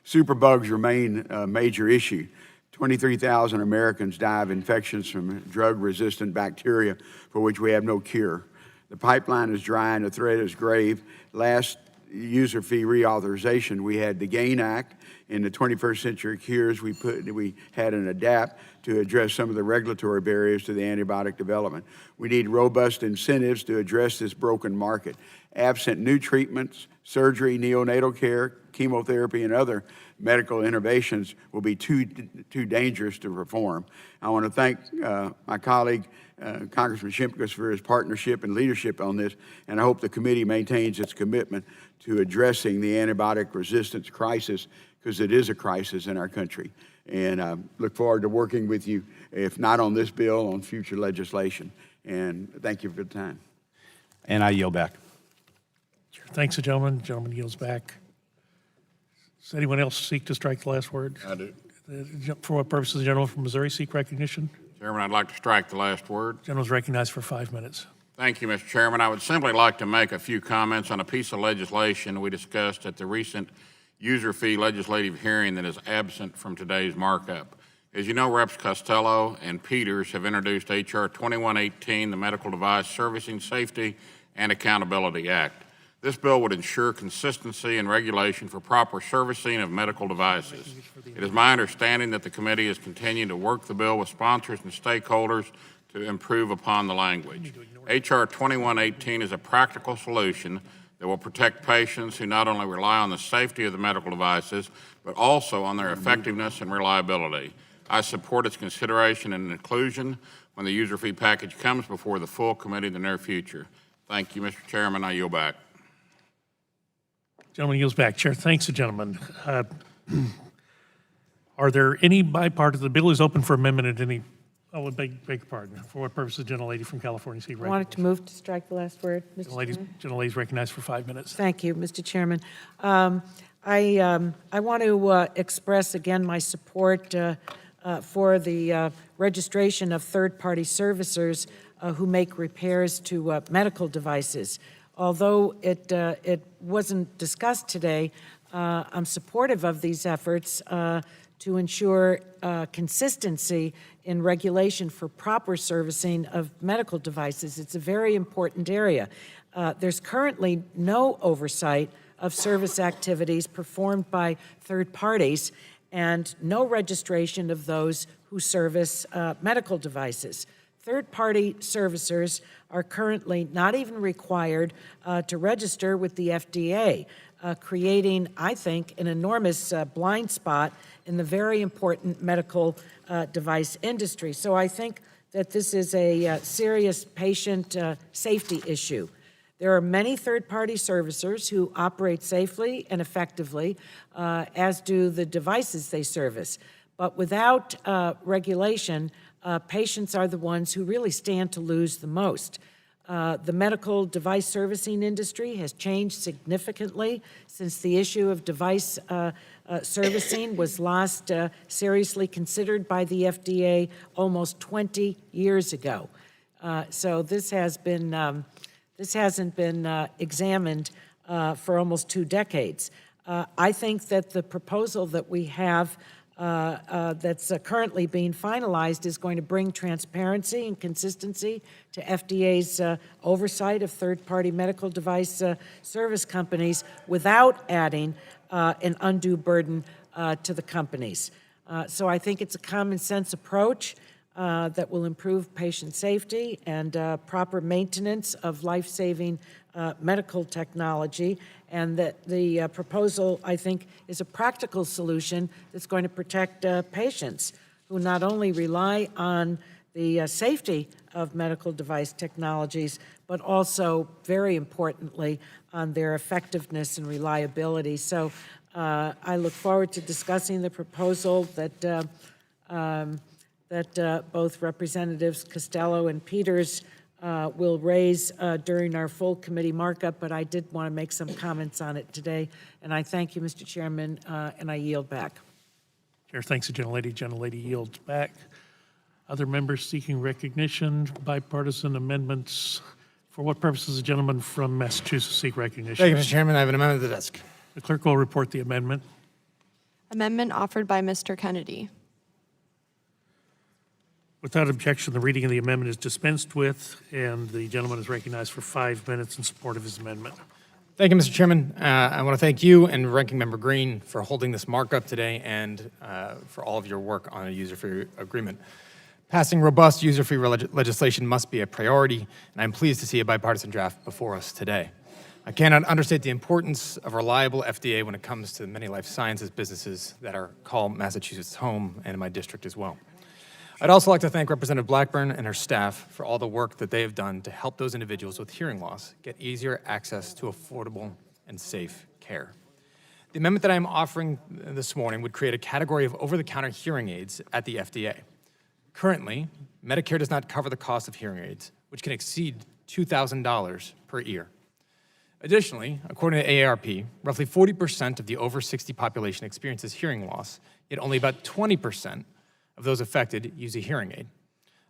Superbugs remain a major issue. 23,000 Americans die of infections from drug-resistant bacteria for which we have no cure. The pipeline is dry and the threat is grave. Last user fee reauthorization, we had the GAIN Act. In the 21st Century Cures, we had an ADAPT to address some of the regulatory barriers to the antibiotic development. We need robust incentives to address this broken market. Absent new treatments, surgery, neonatal care, chemotherapy, and other medical innovations will be too dangerous to perform. I want to thank my colleague, Congressman Shimkus, for his partnership and leadership on this, and I hope the committee maintains its commitment to addressing the antibiotic resistance crisis, because it is a crisis in our country. And I look forward to working with you, if not on this bill, on future legislation. And thank you for the time. And I yield back. Thanks, the gentleman. Gentleman yields back. Does anyone else seek to strike the last word? I do. For what purposes, the gentleman from Missouri seek recognition? Chairman, I'd like to strike the last word. Gentleman's recognized for 5 minutes. Thank you, Mr. Chairman. I would simply like to make a few comments on a piece of legislation we discussed at the recent user fee legislative hearing that is absent from today's markup. As you know, Reps Costello and Peters have introduced H.R. 2118, the Medical Device Servicing Safety and Accountability Act. This bill would ensure consistency and regulation for proper servicing of medical devices. It is my understanding that the committee is continuing to work the bill with sponsors and stakeholders to improve upon the language. H.R. 2118 is a practical solution that will protect patients who not only rely on the safety of the medical devices, but also on their effectiveness and reliability. I support its consideration and inclusion when the user fee package comes before the full committee in the near future. Thank you, Mr. Chairman. I yield back. Gentleman yields back. Chair, thanks the gentleman. Are there any bipartisan, the bill is open for amendment at any, beg your pardon. For what purpose, the gentlelady from California seek I wanted recognition? to move to strike the last word, Mr. Chairman. Gentlelady's recognized for 5 minutes. Thank you, Mr. Chairman. I want to express again my support for the registration of third-party servicers who make repairs to medical devices. Although it wasn't discussed today, I'm supportive of these efforts to ensure consistency in regulation for proper servicing of medical devices. It's a very important area. There's currently no oversight of service activities performed by third parties and no registration of those who service medical devices. Third-party servicers are currently not even required to register with the FDA, creating, I think, an enormous blind spot in the very important medical device industry. So I think that this is a serious patient safety issue. There are many third-party servicers who operate safely and effectively, as do the devices they service. But without regulation, patients are the ones who really stand to lose the most. The medical device servicing industry has changed significantly since the issue of device servicing was last seriously considered by the FDA almost 20 years ago. So this hasn't been examined for almost 2 decades. I think that the proposal that we have that's currently being finalized is going to bring transparency and consistency to FDA's oversight of third-party medical device service companies without adding an undue burden to the companies. So I think it's a common sense approach that will improve patient safety and proper maintenance of life-saving medical technology, and that the proposal, I think, is a practical solution that's going to protect patients who not only rely on the safety of medical device technologies, but also, very importantly, on their effectiveness and reliability. So I look forward to discussing the proposal that both Representatives Costello and Peters will raise during our full committee markup, but I did want to make some comments on it today. And I thank you, Mr. Chairman, and I yield back. Chair thanks the gentlelady. Gentlelady yields back. Other members seeking recognition, bipartisan amendments. For what purpose does the gentleman from Massachusetts seek recognition? Thank you, Mr. Chairman. I have an amendment at the desk. The clerk will report the amendment. Amendment offered by Mr. Kennedy. Without objection, the reading of the amendment is dispensed with, and the gentleman is recognized for 5 minutes in support of his amendment. Thank you, Mr. Chairman. I want to thank you and Ranking Member Green for holding this markup today and for all of your work on a user-fee agreement. Passing robust user-fee legislation must be a priority, and I'm pleased to see a bipartisan draft before us today. I cannot understate the importance of reliable FDA when it comes to many life sciences businesses that call Massachusetts home and in my district as well. I'd also like to thank Representative Blackburn and her staff for all the work that they have done to help those individuals with hearing loss get easier access to affordable and safe care. The amendment that I'm offering this morning would create a category of over-the-counter hearing aids at the FDA. Currently, Medicare does not cover the cost of hearing aids, which can exceed $2,000 per ear. Additionally, according to AARP, roughly 40% of the over 60 population experiences hearing loss, yet only about 20% of those affected use a hearing aid.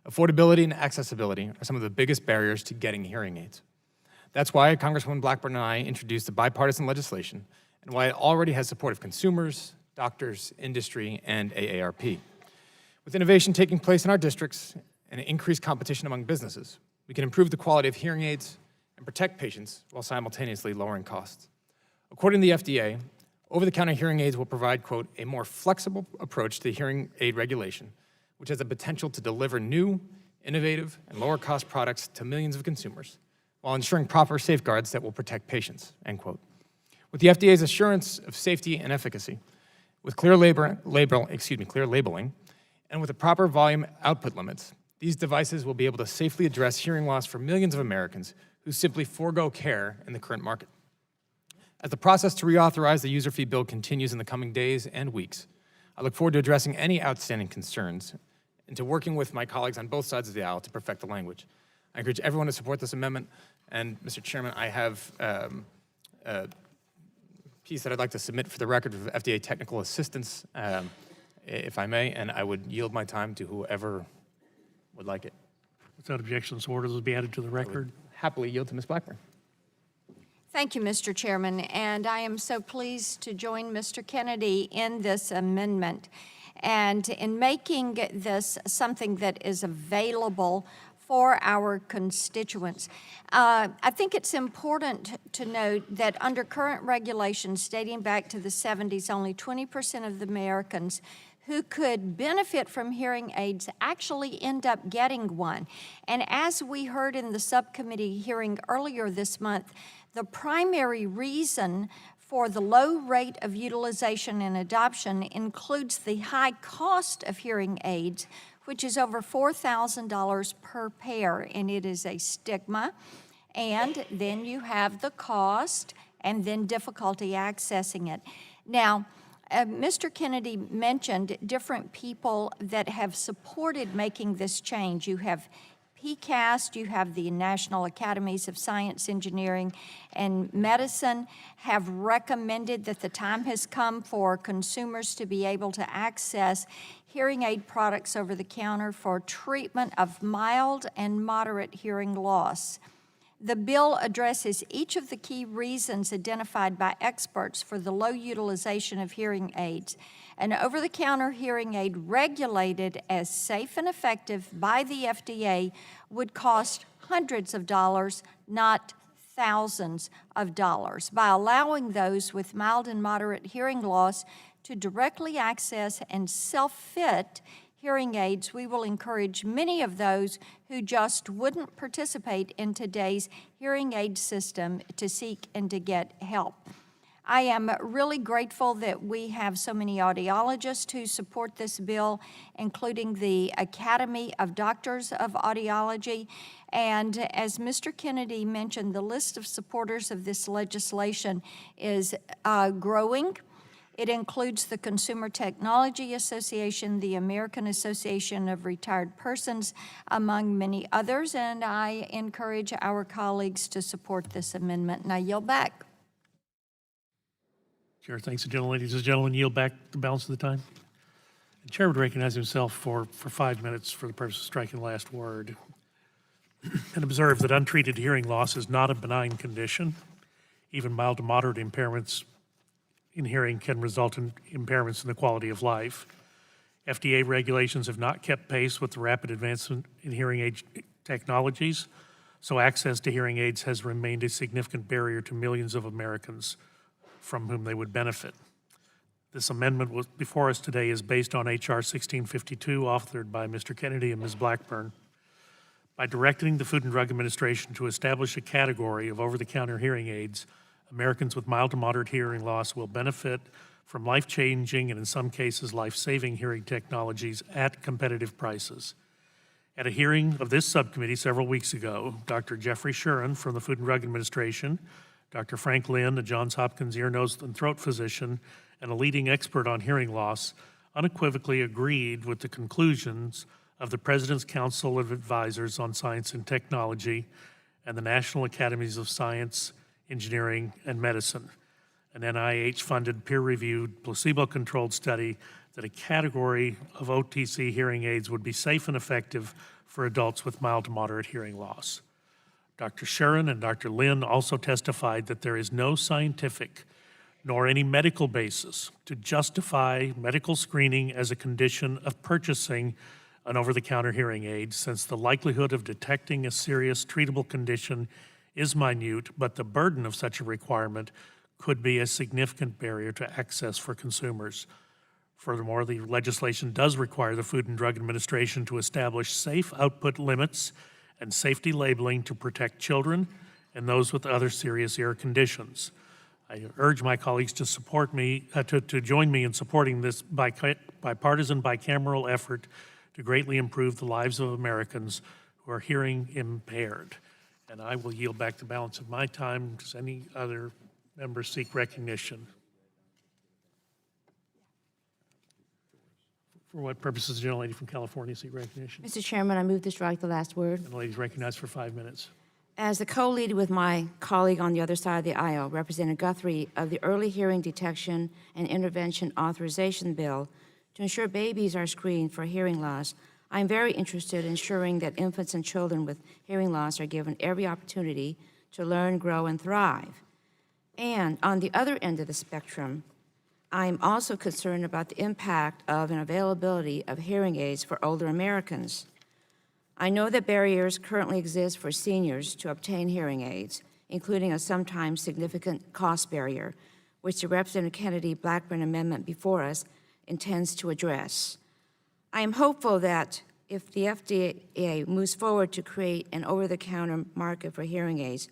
Affordability and accessibility are some of the biggest barriers to getting hearing aids. That's why Congresswoman Blackburn and I introduced the bipartisan legislation, and why it already has support of consumers, doctors, industry, and AARP. With innovation taking place in our districts and increased competition among businesses, we can improve the quality of hearing aids and protect patients while simultaneously lowering costs. According to the FDA, over-the-counter hearing aids will provide, quote, a more flexible approach to hearing aid regulation, which has the potential to deliver new, innovative, and lower-cost products to millions of consumers, while ensuring proper safeguards that will protect patients, end quote. With the FDA's assurance of safety and efficacy, with clear labeling, and with the proper volume output limits, these devices will be able to safely address hearing loss for millions of Americans who simply forego care in the current market. As the process to reauthorize the user fee bill continues in the coming days and weeks, I look forward to addressing any outstanding concerns and to working with my colleagues on both sides of the aisle to perfect the language. I encourage everyone to support this amendment, and Mr. Chairman, I have a piece that I'd like to submit for the record of FDA technical assistance, if I may, and I would yield my time to whoever would like it. Without objection, this order will be added to the record. Happily yield to Ms. Blackburn. Thank you, Mr. Chairman, and I am so pleased to join Mr. Kennedy in this amendment and in making this something that is available for our constituents. I think it's important to note that under current regulations dating back to the 70s, only 20% of the Americans who could benefit from hearing aids actually end up getting one. And as we heard in the subcommittee hearing earlier this month, the primary reason for the low rate of utilization and adoption includes the high cost of hearing aids, which is over $4,000 per pair, and it is a stigma. And then you have the cost and then difficulty accessing it. Now, Mr. Kennedy mentioned different people that have supported making this change. You have PCAST, you have the National Academies of Science, Engineering, and Medicine have recommended that the time has come for consumers to be able to access hearing aid products over the counter for treatment of mild and moderate hearing loss. The bill addresses each of the key reasons identified by experts for the low utilization of hearing aids. An over-the-counter hearing aid regulated as safe and effective by the FDA would cost hundreds of dollars, not thousands of dollars, by allowing those with mild and moderate hearing loss to directly access and self-fit hearing aids, we will encourage many of those who just wouldn't participate in today's hearing aid system to seek and to get help. I am really grateful that we have so many audiologists who support this bill, including the Academy of Doctors of Audiology. And as Mr. Kennedy mentioned, the list of supporters of this legislation is growing. It includes the Consumer Technology Association, the American Association of Retired Persons, among many others, and I encourage our colleagues to support this amendment, and I yield back. Chair, thanks, ladies and gentlemen. Yield back the balance of the time. The chair would recognize himself for 5 minutes for the purpose of striking the last word and observe that untreated hearing loss is not a benign condition. Even mild to moderate impairments in hearing can result in impairments in the quality of life. FDA regulations have not kept pace with the rapid advancement in hearing aid technologies, so access to hearing aids has remained a significant barrier to millions of Americans from whom they would benefit. This amendment before us today is based on H.R. 1652, authored by Mr. Kennedy and Ms. Blackburn. By directing the Food and Drug Administration to establish a category of over-the-counter hearing aids, Americans with mild to moderate hearing loss will benefit from life-changing and in some cases life-saving hearing technologies at competitive prices. At a hearing of this subcommittee several weeks ago, Dr. Jeffrey Shuren from the Food and Drug Administration, Dr. Frank Lynn, a Johns Hopkins ear, nose, and throat physician, and a leading expert on hearing loss, unequivocally agreed with the conclusions of the President's Council of Advisors on Science and Technology and the National Academies of Science, Engineering, and Medicine, an NIH-funded, peer-reviewed, placebo-controlled study that a category of OTC hearing aids would be safe and effective for adults with mild to moderate hearing loss. Dr. Shuren and Dr. Lynn also testified that there is no scientific nor any medical basis to justify medical screening as a condition of purchasing an over-the-counter hearing aid, since the likelihood of detecting a serious treatable condition is minute, but the burden of such a requirement could be a significant barrier to access for consumers. Furthermore, the legislation does require the Food and Drug Administration to establish safe output limits and safety labeling to protect children and those with other serious ear conditions. I urge my colleagues to support me, to join me in supporting this bipartisan, bicameral effort to greatly improve the lives of Americans who are hearing impaired. And I will yield back the balance of my time. Does any other member seek recognition? For what purposes, the gentlelady from California seek recognition? Mr. Chairman, I move to strike the last word. And the lady's recognized for 5 minutes. As the co-lead with my colleague on the other side of the aisle, Representative Guthrie, of the Early Hearing Detection and Intervention Authorization Bill to ensure babies are screened for hearing loss, I am very interested in ensuring that infants and children with hearing loss are given every opportunity to learn, grow, and thrive. And on the other end of the spectrum, I am also concerned about the impact of and availability of hearing aids for older Americans. I know that barriers currently exist for seniors to obtain hearing aids, including a sometimes significant cost barrier, which the Representative Kennedy Blackburn amendment before us intends to address. I am hopeful that if the FDA moves forward to create an over-the-counter market for hearing aids,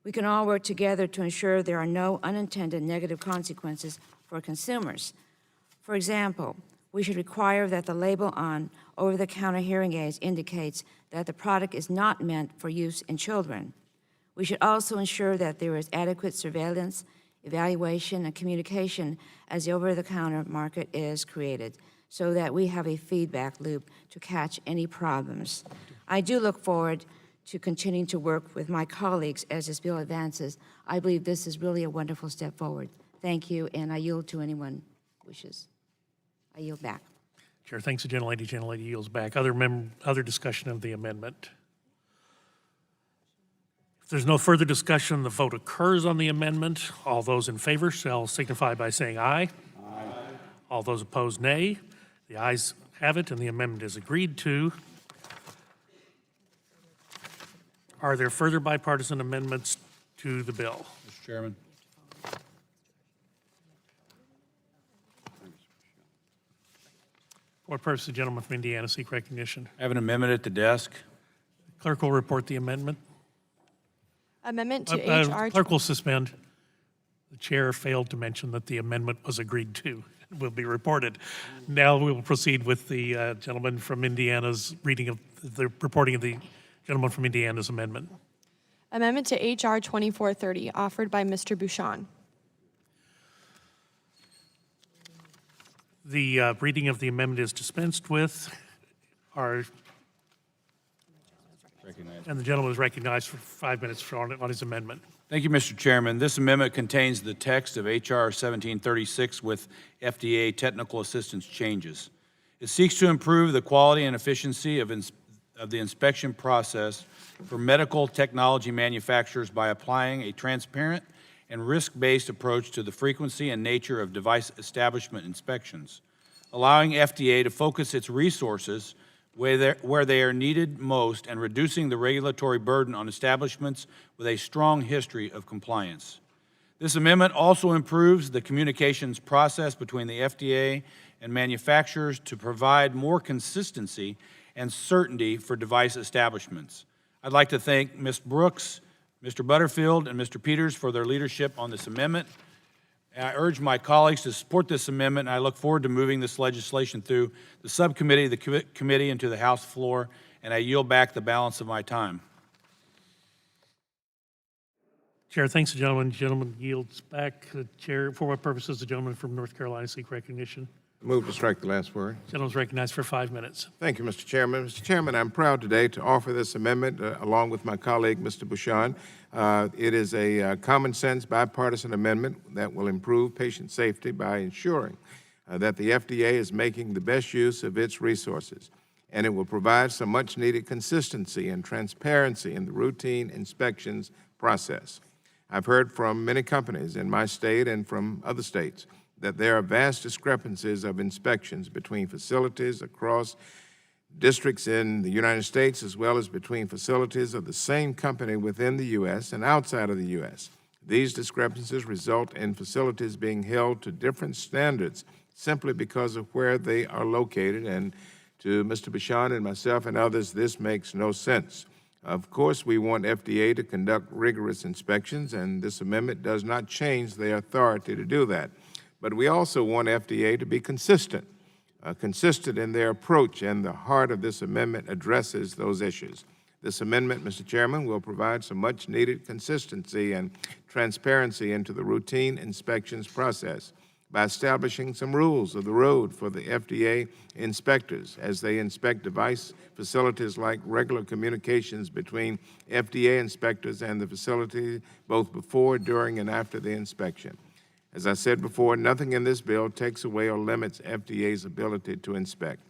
we can all work together to ensure there are no unintended negative consequences for consumers. For example, we should require that the label on over-the-counter hearing aids indicates that the product is not meant for use in children. We should also ensure that there is adequate surveillance, evaluation, and communication as the over-the-counter market is created, so that we have a feedback loop to catch any problems. I do look forward to continuing to work with my colleagues as this bill advances. I believe this is really a wonderful step forward. Thank you, and I yield to anyone who wishes. I yield back. Chair, thanks the gentlelady. Gentlelady yields back. Other discussion of the amendment? If there's no further discussion, the vote occurs on the amendment. All those in favor shall signify by saying aye. Aye. All those opposed, nay. The ayes have it, and the amendment is agreed to. Are there further bipartisan amendments to the bill? Mr. Chairman. For what purpose the gentleman from Indiana seek recognition? I have an amendment at the desk. Clerk will report the amendment. Amendment to H.R. Clerk will suspend. The chair failed to mention that the amendment was agreed to. It will be reported. Now we will proceed with the gentleman from Indiana's reading of the reporting of the gentleman from Indiana's amendment. Amendment to H.R. 2430, offered by Mr. Bouchon. The reading of the amendment is dispensed with. And the gentleman is recognized for 5 minutes on his amendment. Thank you, Mr. Chairman. This amendment contains the text of H.R. 1736 with FDA technical assistance changes. It seeks to improve the quality and efficiency of the inspection process for medical technology manufacturers by applying a transparent and risk-based approach to the frequency and nature of device establishment inspections, allowing FDA to focus its resources where they are needed most and reducing the regulatory burden on establishments with a strong history of compliance. This amendment also improves the communications process between the FDA and manufacturers to provide more consistency and certainty for device establishments. I'd like to thank Ms. Brooks, Mr. Butterfield, and Mr. Peters for their leadership on this amendment. I urge my colleagues to support this amendment, and I look forward to moving this legislation through the subcommittee, the committee, and to the House floor, and I yield back the balance of my time. Chair thanks the gentleman. Gentleman yields back. The chair, for what purpose does the gentleman from North Carolina seek recognition? Move to strike the last word. Gentleman is recognized for 5 minutes. Thank you, Mr. Chairman. Mr. Chairman, I'm proud today to offer this amendment along with my colleague, Mr. Bouchon. It is a common sense bipartisan amendment that will improve patient safety by ensuring that the FDA is making the best use of its resources. And it will provide some much needed consistency and transparency in the routine inspections process. I've heard from many companies in my state and from other states that there are vast discrepancies of inspections between facilities across districts in the United States, as well as between facilities of the same company within the U.S. and outside of the U.S. These discrepancies result in facilities being held to different standards simply because of where they are located, and to Mr. Bouchon and myself and others, this makes no sense. Of course, we want FDA to conduct rigorous inspections, and this amendment does not change their authority to do that. But we also want FDA to be consistent in their approach, and the heart of this amendment addresses those issues. This amendment, Mr. Chairman, will provide some much-needed consistency and transparency into the routine inspections process by establishing some rules of the road for the FDA inspectors as they inspect device facilities, like regular communications between FDA inspectors and the facility both before, during, and after the inspection. As I said before, nothing in this bill takes away or limits FDA's ability to inspect.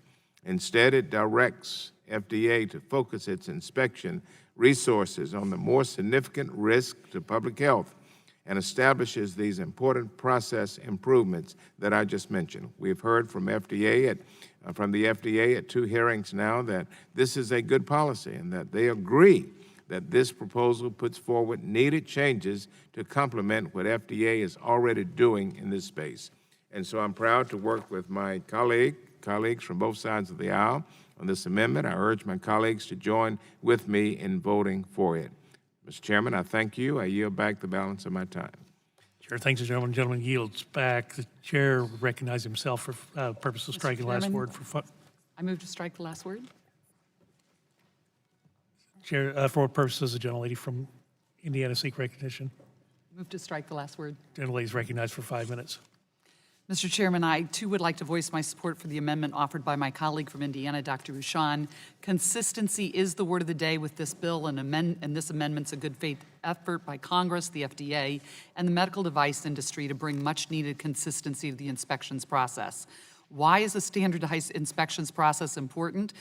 Instead, it directs FDA to focus its inspection resources on the more significant risk to public health and establishes these important process improvements that I just mentioned. We've heard from the FDA at 2 hearings now that this is a good policy and that they agree that this proposal puts forward needed changes to complement what FDA is already doing in this space. And so I'm proud to work with my colleagues from both sides of the aisle on this amendment. I urge my colleagues to join with me in voting for it. Mr. Chairman, I thank you. I yield back the balance of my time. Chair thanks the gentleman. Gentleman yields back. The chair recognizes himself for purpose of striking the last word. I move to strike the last word. Chair, for what purpose does the gentlelady from Indiana seek recognition? Move to strike the last word. Gentlelady is recognized for 5 minutes. Mr. Chairman, I too would like to voice my support for the amendment offered by my colleague from Indiana, Dr. Bouchon. Consistency is the word of the day with this bill, and this amendment's a good faith effort by Congress, the FDA, and the medical device industry to bring much needed consistency to the inspections process. Why is a standardized inspections process important?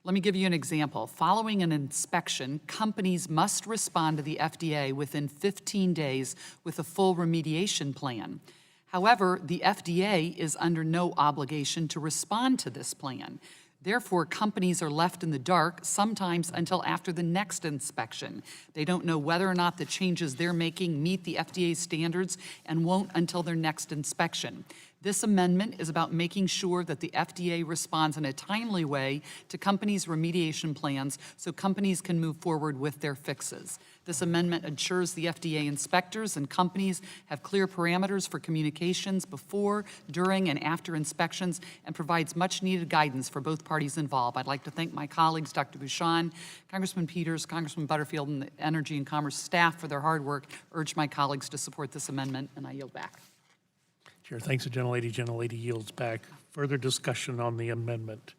Let me give you an example. Following an inspection, companies must respond to the FDA within 15 days with a full remediation plan. However, the FDA is under no obligation to respond to this plan. Therefore, companies are left in the dark, sometimes until after the next inspection. They don't know whether or not the changes they're making meet the FDA standards and won't until their next inspection. This amendment is about making sure that the FDA responds in a timely way to companies' remediation plans so companies can move forward with their fixes. This amendment ensures the FDA inspectors and companies have clear parameters for communications before, during, and after inspections and provides much-needed guidance for both parties involved. I'd like to thank my colleagues, Dr. Bouchon, Congressman Peters, Congressman Butterfield, and the Energy and Commerce staff for their hard work. Urge my colleagues to support this amendment, and I yield back. Chair thanks the gentlelady. Gentlelady yields back. Further discussion on the amendment.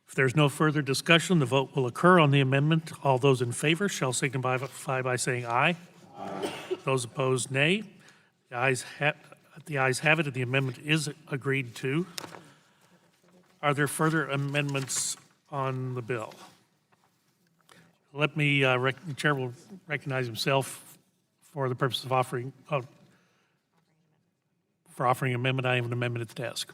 If there's no further discussion, the vote will occur on the amendment. All those in favor shall signify by saying aye. Aye. Those opposed, nay. The ayes have it, and the amendment is agreed to. Are there further amendments on the bill? Let me, the chair will recognize himself for the purpose of offering amendment. I have an amendment at the desk.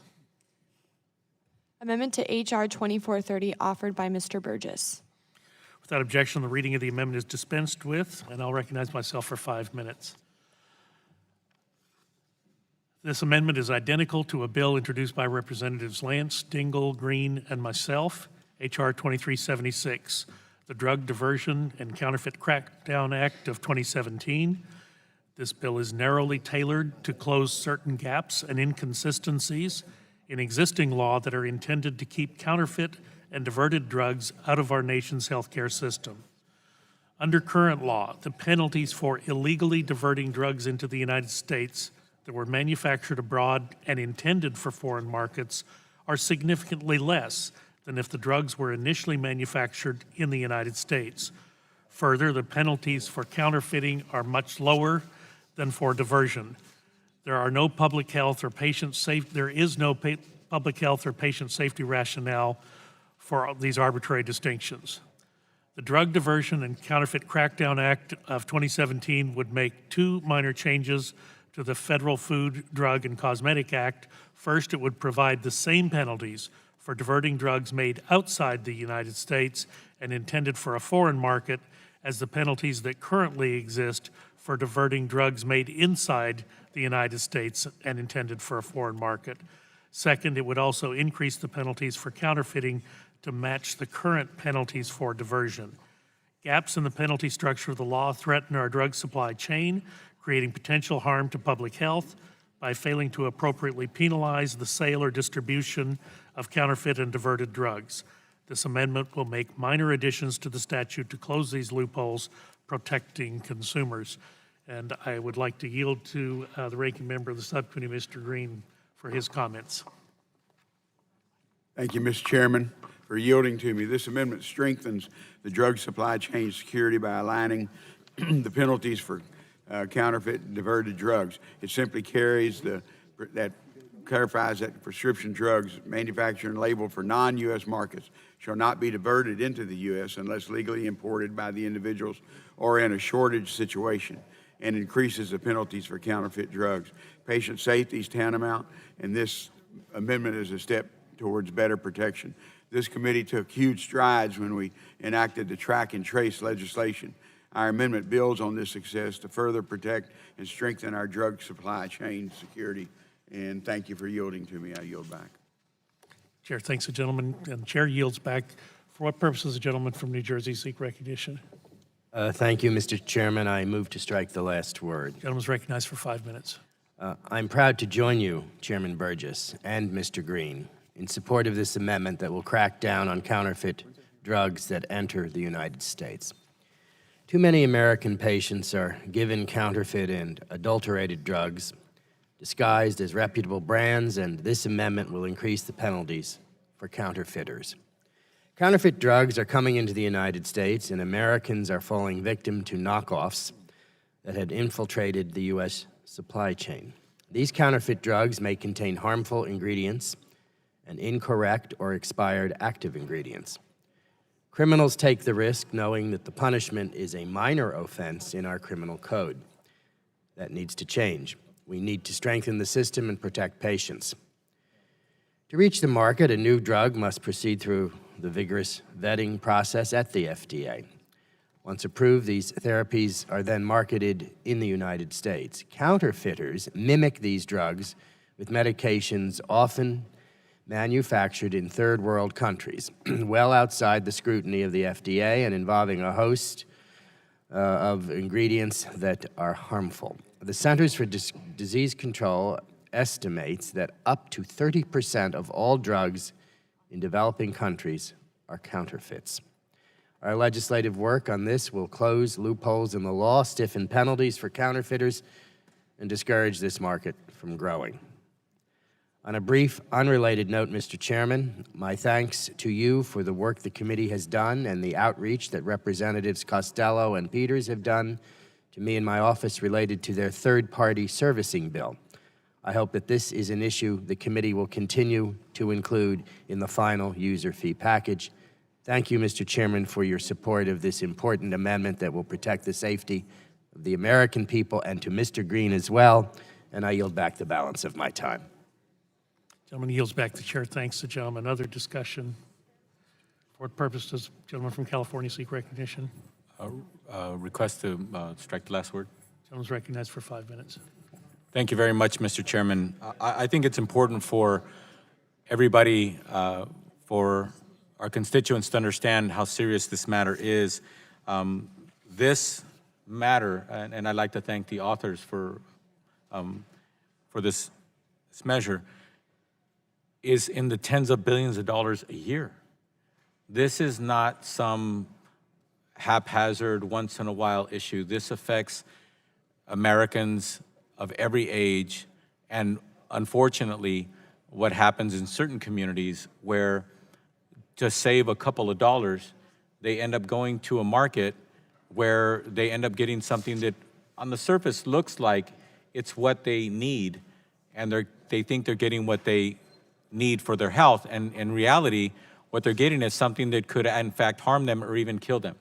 Amendment to H.R. 2430 offered by Mr. Burgess. Without objection, the reading of the amendment is dispensed with, and I'll recognize myself for 5 minutes. This amendment is identical to a bill introduced by Representatives Lance, Dingell, Green, and myself, H.R. 2376, the Drug Diversion and Counterfeit Crackdown Act of 2017. This bill is narrowly tailored to close certain gaps and inconsistencies in existing law that are intended to keep counterfeit and diverted drugs out of our nation's healthcare system. Under current law, the penalties for illegally diverting drugs into the United States that were manufactured abroad and intended for foreign markets are significantly less than if the drugs were initially manufactured in the United States. Further, the penalties for counterfeiting are much lower than for diversion. There is no public health or patient safety rationale for these arbitrary distinctions. The Drug Diversion and Counterfeit Crackdown Act of 2017 would make two minor changes to the Federal Food, Drug, and Cosmetic Act. First, it would provide the same penalties for diverting drugs made outside the United States and intended for a foreign market as the penalties that currently exist for diverting drugs made inside the United States and intended for a foreign market. Second, it would also increase the penalties for counterfeiting to match the current penalties for diversion. Gaps in the penalty structure of the law threaten our drug supply chain, creating potential harm to public health by failing to appropriately penalize the sale or distribution of counterfeit and diverted drugs. This amendment will make minor additions to the statute to close these loopholes, protecting consumers. And I would like to yield to the ranking member of the subcommittee, Mr. Green, for his comments. Thank you, Mr. Chairman, for yielding to me. This amendment strengthens the drug supply chain security by aligning the penalties for counterfeit and diverted drugs. It simply clarifies that prescription drugs manufactured and labeled for non-U.S. markets shall not be diverted into the U.S. unless legally imported by the individuals or in a shortage situation, and increases the penalties for counterfeit drugs. Patient safety is tantamount, and this amendment is a step towards better protection. This committee took huge strides when we enacted the track and trace legislation. Our amendment builds on this success to further protect and strengthen our drug supply chain security. And thank you for yielding to me. I yield back. Chair thanks the gentleman, and the chair yields back. For what purpose does the gentleman from New Jersey seek recognition? Thank you, Mr. Chairman. I move to strike the last word. Gentleman's recognized for 5 minutes. I'm proud to join you, Chairman Burgess and Mr. Green, in support of this amendment that will crack down on counterfeit drugs that enter the United States. Too many American patients are given counterfeit and adulterated drugs disguised as reputable brands, and this amendment will increase the penalties for counterfeiters. Counterfeit drugs are coming into the United States, and Americans are falling victim to knockoffs that had infiltrated the U.S. supply chain. These counterfeit drugs may contain harmful ingredients and incorrect or expired active ingredients. Criminals take the risk knowing that the punishment is a minor offense in our criminal code. That needs to change. We need to strengthen the system and protect patients. To reach the market, a new drug must proceed through the vigorous vetting process at the FDA. Once approved, these therapies are then marketed in the United States. Counterfeiters mimic these drugs with medications often manufactured in third world countries, well outside the scrutiny of the FDA and involving a host of ingredients that are harmful. The Centers for Disease Control estimates that up to 30% of all drugs in developing countries are counterfeits. Our legislative work on this will close loopholes in the law, stiffen penalties for counterfeiters, and discourage this market from growing. On a brief, unrelated note, Mr. Chairman, my thanks to you for the work the committee has done and the outreach that Representatives Costello and Peters have done to me and my office related to their third-party servicing bill. I hope that this is an issue the committee will continue to include in the final user fee package. Thank you, Mr. Chairman, for your support of this important amendment that will protect the safety of the American people, and to Mr. Green as well, and I yield back the balance of my time. Gentleman yields back the chair. Thanks the gentleman. Other discussion? For what purpose does the gentleman from California seek recognition? Request to strike the last word. Gentleman's recognized for 5 minutes. Thank you very much, Mr. Chairman. I think it's important for everybody, for our constituents to understand how serious this matter is. This matter, and I'd like to thank the authors for this measure, is in the tens of billions of dollars a year. This is not some haphazard, once-in-a-while issue. This affects Americans of every age, and unfortunately, what happens in certain communities where to save a couple of dollars, they end up going to a market where they end up getting something that on the surface looks like it's what they need, and they think they're getting what they need for their health, and in reality, what they're getting is something that could in fact harm them or even kill them.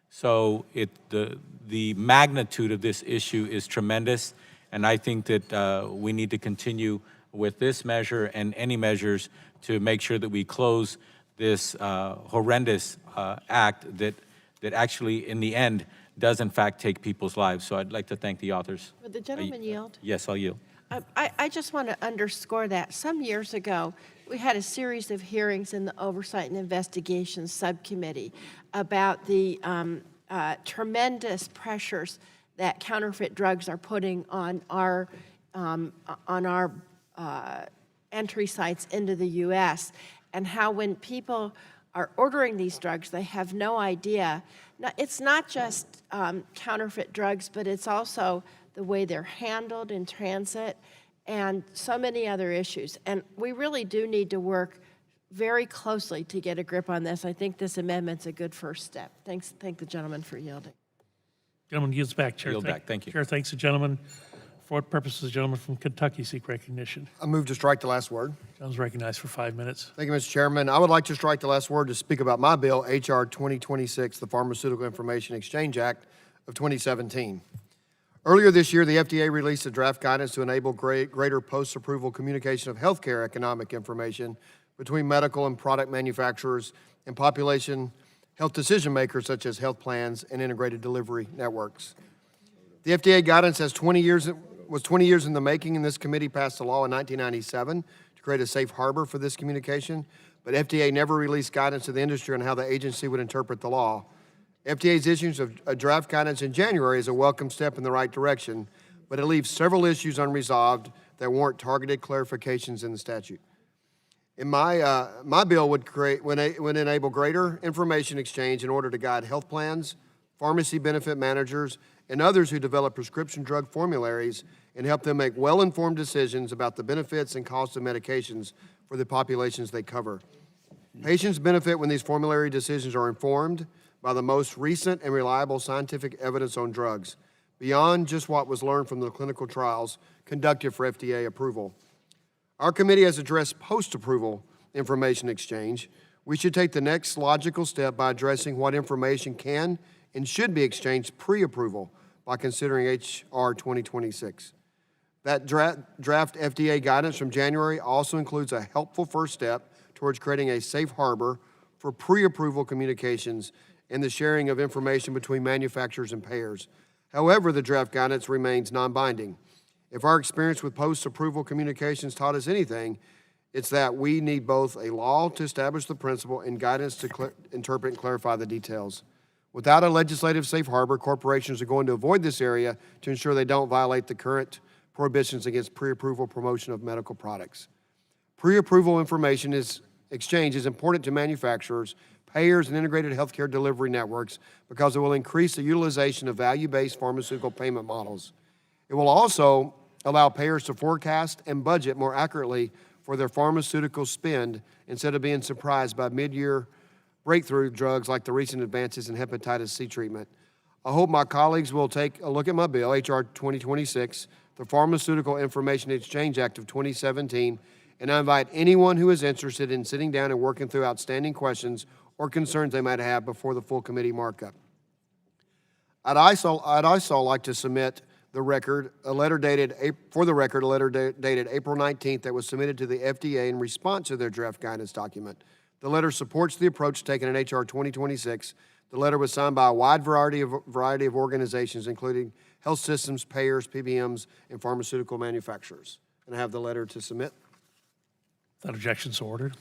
So the magnitude of this issue is tremendous, and I think that we need to continue with this measure and any measures to make sure that we close this horrendous act that actually, in the end, does in fact take people's lives. So I'd like to thank the authors. Would the gentleman yield? Yes, I'll yield. I just want to underscore that. Some years ago, we had a series of hearings in the Oversight and Investigations Subcommittee about the tremendous pressures that counterfeit drugs are putting on our entry sites into the U.S., and how when people are ordering these drugs, they have no idea. Now, it's not just counterfeit drugs, but it's also the way they're handled in transit, and so many other issues. And we really do need to work very closely to get a grip on this. I think this amendment's a good first step. Thank the gentleman for yielding. Gentleman yields back. Chair, Yield back. Thank you. Chair thanks the gentleman. For what purpose does the gentleman from Kentucky seek recognition? I move to strike the last word. Gentleman's recognized for 5 minutes. Thank you, Mr. Chairman. I would like to strike the last word to speak about my bill, H.R. 2026, the Pharmaceutical Information Exchange Act of 2017. Earlier this year, the FDA released a draft guidance to enable greater post-approval communication of healthcare economic information between medical and product manufacturers and population health decision makers such as health plans and integrated delivery networks. The FDA guidance was 20 years in the making, and this committee passed a law in 1997 to create a safe harbor for this communication, but FDA never released guidance to the industry on how the agency would interpret the law. FDA's issuance of a draft guidance in January is a welcome step in the right direction, but it leaves several issues unresolved that warrant targeted clarifications in the statute. In my bill would enable greater information exchange in order to guide health plans, pharmacy benefit managers, and others who develop prescription drug formularies and help them make well-informed decisions about the benefits and costs of medications for the populations they cover. Patients benefit when these formulary decisions are informed by the most recent and reliable scientific evidence on drugs, beyond just what was learned from the clinical trials conducted for FDA approval. Our committee has addressed post-approval information exchange. We should take the next logical step by addressing what information can and should be exchanged pre-approval by considering H.R. 2026. That draft FDA guidance from January also includes a helpful first step towards creating a safe harbor for pre-approval communications and the sharing of information between manufacturers and payers. However, the draft guidance remains non-binding. If our experience with post-approval communications taught us anything, it's that we need both a law to establish the principle and guidance to interpret and clarify the details. Without a legislative safe harbor, corporations are going to avoid this area to ensure they don't violate the current prohibitions against pre-approval promotion of medical products. Pre-approval information exchange is important to manufacturers, payers, and integrated healthcare delivery networks because it will increase the utilization of value-based pharmaceutical payment models. It will also allow payers to forecast and budget more accurately for their pharmaceutical spend instead of being surprised by mid-year breakthrough drugs like the recent advances in hepatitis C treatment. I hope my colleagues will take a look at my bill, H.R. 2026, the Pharmaceutical Information Exchange Act of 2017, and I invite anyone who is interested in sitting down and working through outstanding questions or concerns they might have before the full committee markup. I'd also like to submit a letter dated April 19th that was submitted to the FDA in response to their draft guidance document. The letter supports the approach taken in H.R. 2026. The letter was signed by a wide variety of organizations, including health systems, payers, PBMs, and pharmaceutical manufacturers. And I have the letter to submit. Without objection, so ordered.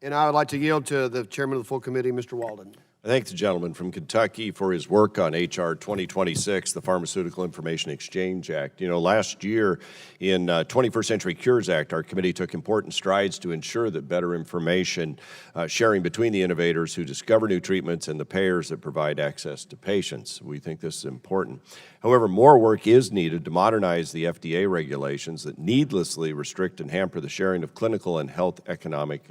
And I would like to yield to the chairman of the full committee, Mr. Walden. I thank the gentleman from Kentucky for his work on H.R. 2026, the Pharmaceutical Information Exchange Act. You know, last year in 21st Century Cures Act, our committee took important strides to ensure that better information sharing between the innovators who discover new treatments and the payers that provide access to patients. We think this is important. However, more work is needed to modernize the FDA regulations that needlessly restrict and hamper the sharing of clinical and health economic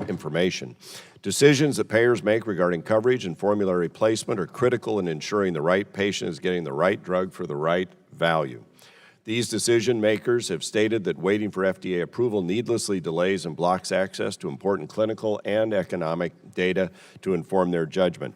information. Decisions that payers make regarding coverage and formulary placement are critical in ensuring the right patient is getting the right drug for the right value. These decision makers have stated that waiting for FDA approval needlessly delays and blocks access to important clinical and economic data to inform their judgment.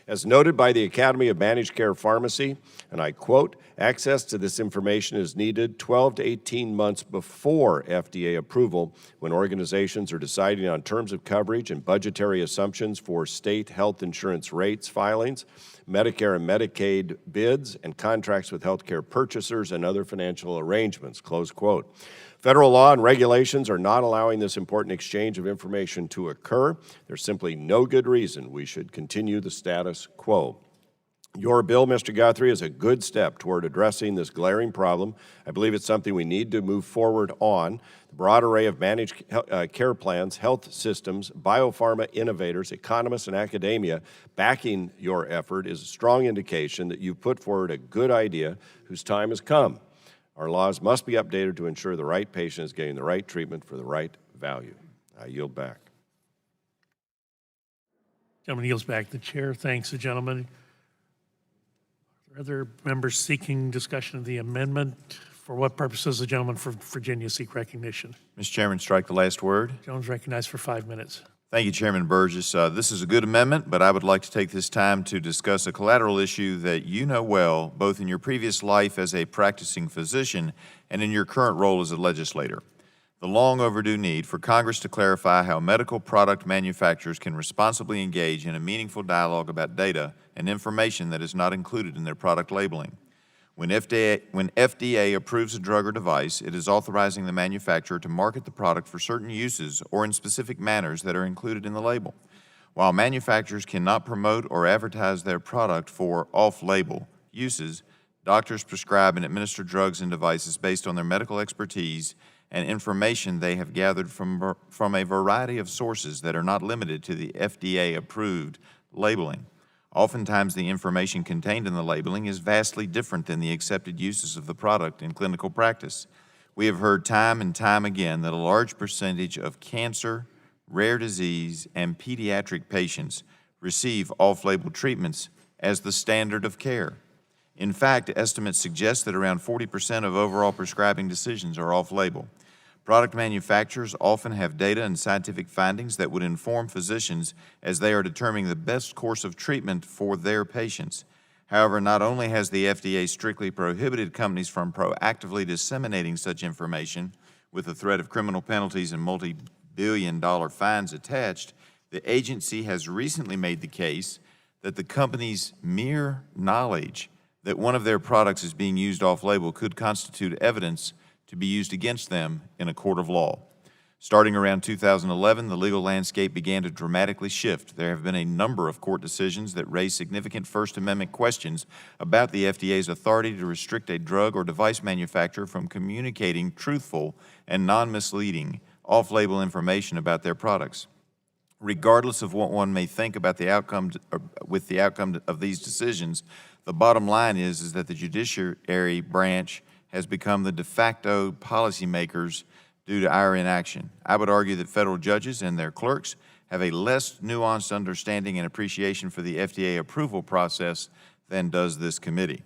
As noted by the Academy of Managed Care Pharmacy, and I quote, access to this information is needed 12 to 18 months before FDA approval when organizations are deciding on terms of coverage and budgetary assumptions for state health insurance rates filings, Medicare and Medicaid bids, and contracts with healthcare purchasers and other financial arrangements, close quote. Federal law and regulations are not allowing this important exchange of information to occur. There's simply no good reason we should continue the status quo. Your bill, Mr. Guthrie, is a good step toward addressing this glaring problem. I believe it's something we need to move forward on. The broad array of managed care plans, health systems, biopharma innovators, economists, and academia backing your effort is a strong indication that you've put forward a good idea whose time has come. Our laws must be updated to ensure the right patient is getting the right treatment for the right value. I yield back. Gentleman yields back. The chair thanks the gentleman. Are there other members seeking discussion of the amendment? For what purpose does the gentleman from Virginia seek recognition? Mr. Chairman, strike the last word. Gentleman's recognized for 5 minutes. Thank you, Chairman Burgess. This is a good amendment, but I would like to take this time to discuss a collateral issue that you know well, both in your previous life as a practicing physician and in your current role as a legislator. The long overdue need for Congress to clarify how medical product manufacturers can responsibly engage in a meaningful dialogue about data and information that is not included in their product labeling. When FDA approves a drug or device, it is authorizing the manufacturer to market the product for certain uses or in specific manners that are included in the label. While manufacturers cannot promote or advertise their product for off-label uses, doctors prescribe and administer drugs and devices based on their medical expertise and information they have gathered from a variety of sources that are not limited to the FDA-approved labeling. Oftentimes, the information contained in the labeling is vastly different than the accepted uses of the product in clinical practice. We have heard time and time again that a large percentage of cancer, rare disease, and pediatric patients receive off-label treatments as the standard of care. In fact, estimates suggest that around 40% of overall prescribing decisions are off-label. Product manufacturers often have data and scientific findings that would inform physicians as they are determining the best course of treatment for their patients. However, not only has the FDA strictly prohibited companies from proactively disseminating such information with the threat of criminal penalties and multi-billion-dollar fines attached, the agency has recently made the case that the company's mere knowledge that one of their products is being used off-label could constitute evidence to be used against them in a court of law. Starting around 2011, the legal landscape began to dramatically shift. There have been a number of court decisions that raise significant First Amendment questions about the FDA's authority to restrict a drug or device manufacturer from communicating truthful and non-misleading off-label information about their products. Regardless of what one may think about the outcome of these decisions, the bottom line is that the judiciary branch has become the de facto policymakers due to our inaction. I would argue that federal judges and their clerks have a less nuanced understanding and appreciation for the FDA approval process than does this committee.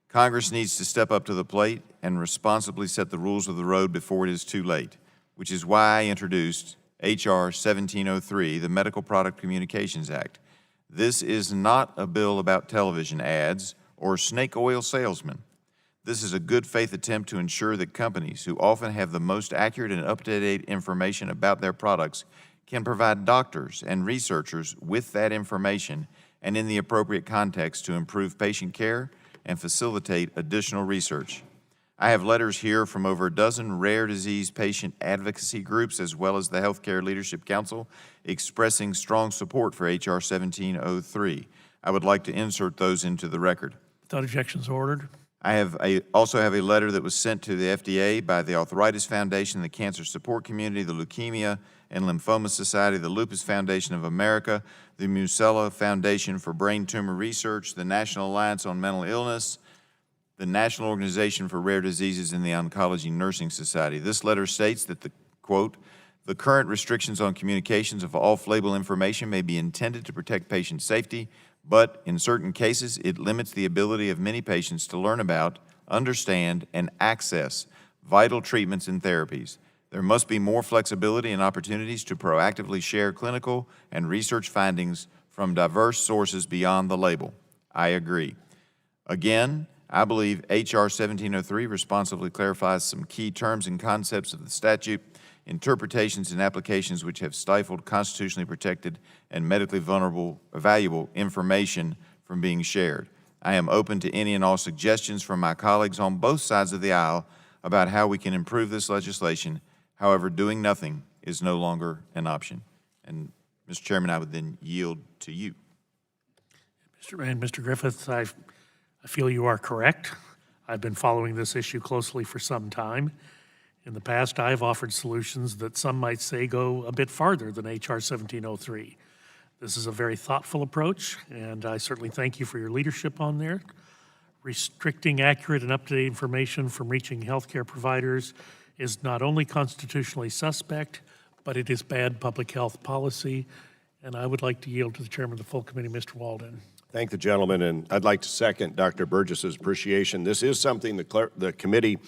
Congress needs to step up to the plate and responsibly set the rules of the road before it is too late, which is why I introduced H.R. 1703, the Medical Product Communications Act. This is not a bill about television ads or snake oil salesmen. This is a good faith attempt to ensure that companies who often have the most accurate and up-to-date information about their products can provide doctors and researchers with that information and in the appropriate context to improve patient care and facilitate additional research. I have letters here from over a dozen rare disease patient advocacy groups as well as the Healthcare Leadership Council expressing strong support for H.R. 1703. I would like to insert those into the record. Without objections ordered. I also have a letter that was sent to the FDA by the Arthritis Foundation, the Cancer Support Community, the Leukemia and Lymphoma Society, the Lupus Foundation of America, the Musella Foundation for Brain Tumor Research, the National Alliance on Mental Illness, the National Organization for Rare Diseases, and the Oncology Nursing Society. This letter states that the current restrictions on communications of off-label information may be intended to protect patient safety, but in certain cases, it limits the ability of many patients to learn about, understand, and access vital treatments and therapies. There must be more flexibility and opportunities to proactively share clinical and research findings from diverse sources beyond the label. I agree. Again, I believe H.R. 1703 responsibly clarifies some key terms and concepts of the statute, interpretations and applications which have stifled constitutionally protected and medically valuable information from being shared. I am open to any and all suggestions from my colleagues on both sides of the aisle about how we can improve this legislation. However, doing nothing is no longer an option. And, Mr. Chairman, I would then yield to you. Mr. Griffith, I feel you are correct. I've been following this issue closely for some time. In the past, I've offered solutions that some might say go a bit farther than H.R. 1703. This is a very thoughtful approach, and I certainly thank you for your leadership on there. Restricting accurate and up-to-date information from reaching healthcare providers is not only constitutionally suspect, but it is bad public health policy. And I would like to yield to the chairman of the full committee, Mr. Walden. Thank the gentleman, and I'd like to second Dr. Burgess's appreciation. This is something the committee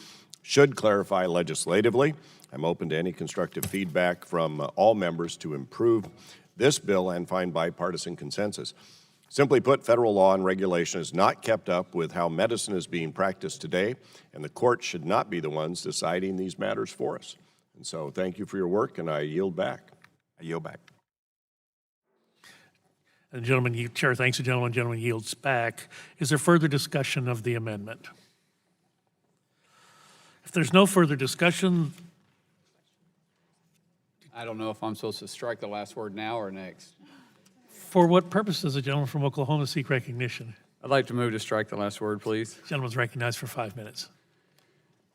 should clarify legislatively. I'm open to any constructive feedback from all members to improve this bill and find bipartisan consensus. Simply put, federal law and regulation is not kept up with how medicine is being practiced today, and the courts should not be the ones deciding these matters for us. And so thank you for your work, and I yield back. I yield back. And gentleman, Chair thanks the gentleman. Gentleman yields back. Is there further discussion of the amendment? If there's no further discussion. I don't know if I'm supposed to strike the last word now or next. For what purpose does the gentleman from Oklahoma seek recognition? I'd like to move to strike the last word, please. The gentleman's recognized for 5 minutes.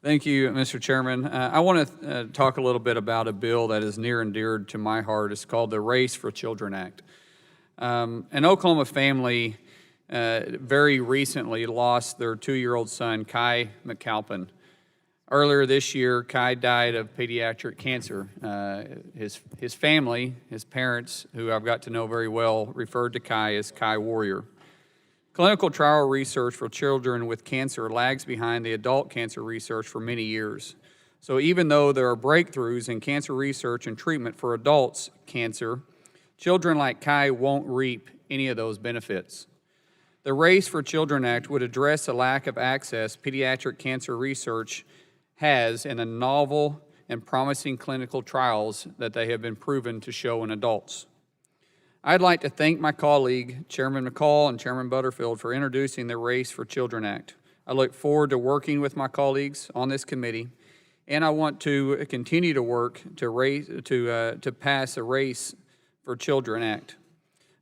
Thank you, Mr. Chairman. I want to talk a little bit about a bill that is near and dear to my heart. It's called the Race for Children Act. An Oklahoma family very recently lost their 2-year-old son, Kai McAlpin. Earlier this year, Kai died of pediatric cancer. His family, his parents, who I've got to know very well, referred to Kai as Kai Warrior. Clinical trial research for children with cancer lags behind the adult cancer research for many years. So even though there are breakthroughs in cancer research and treatment for adults' cancer, children like Kai won't reap any of those benefits. The Race for Children Act would address the lack of access pediatric cancer research has in the novel and promising clinical trials that they have been proven to show in adults. I'd like to thank my colleague, Chairman McCall and Chairman Butterfield, for introducing the Race for Children Act. I look forward to working with my colleagues on this committee, and I want to continue to work to pass a Race for Children Act.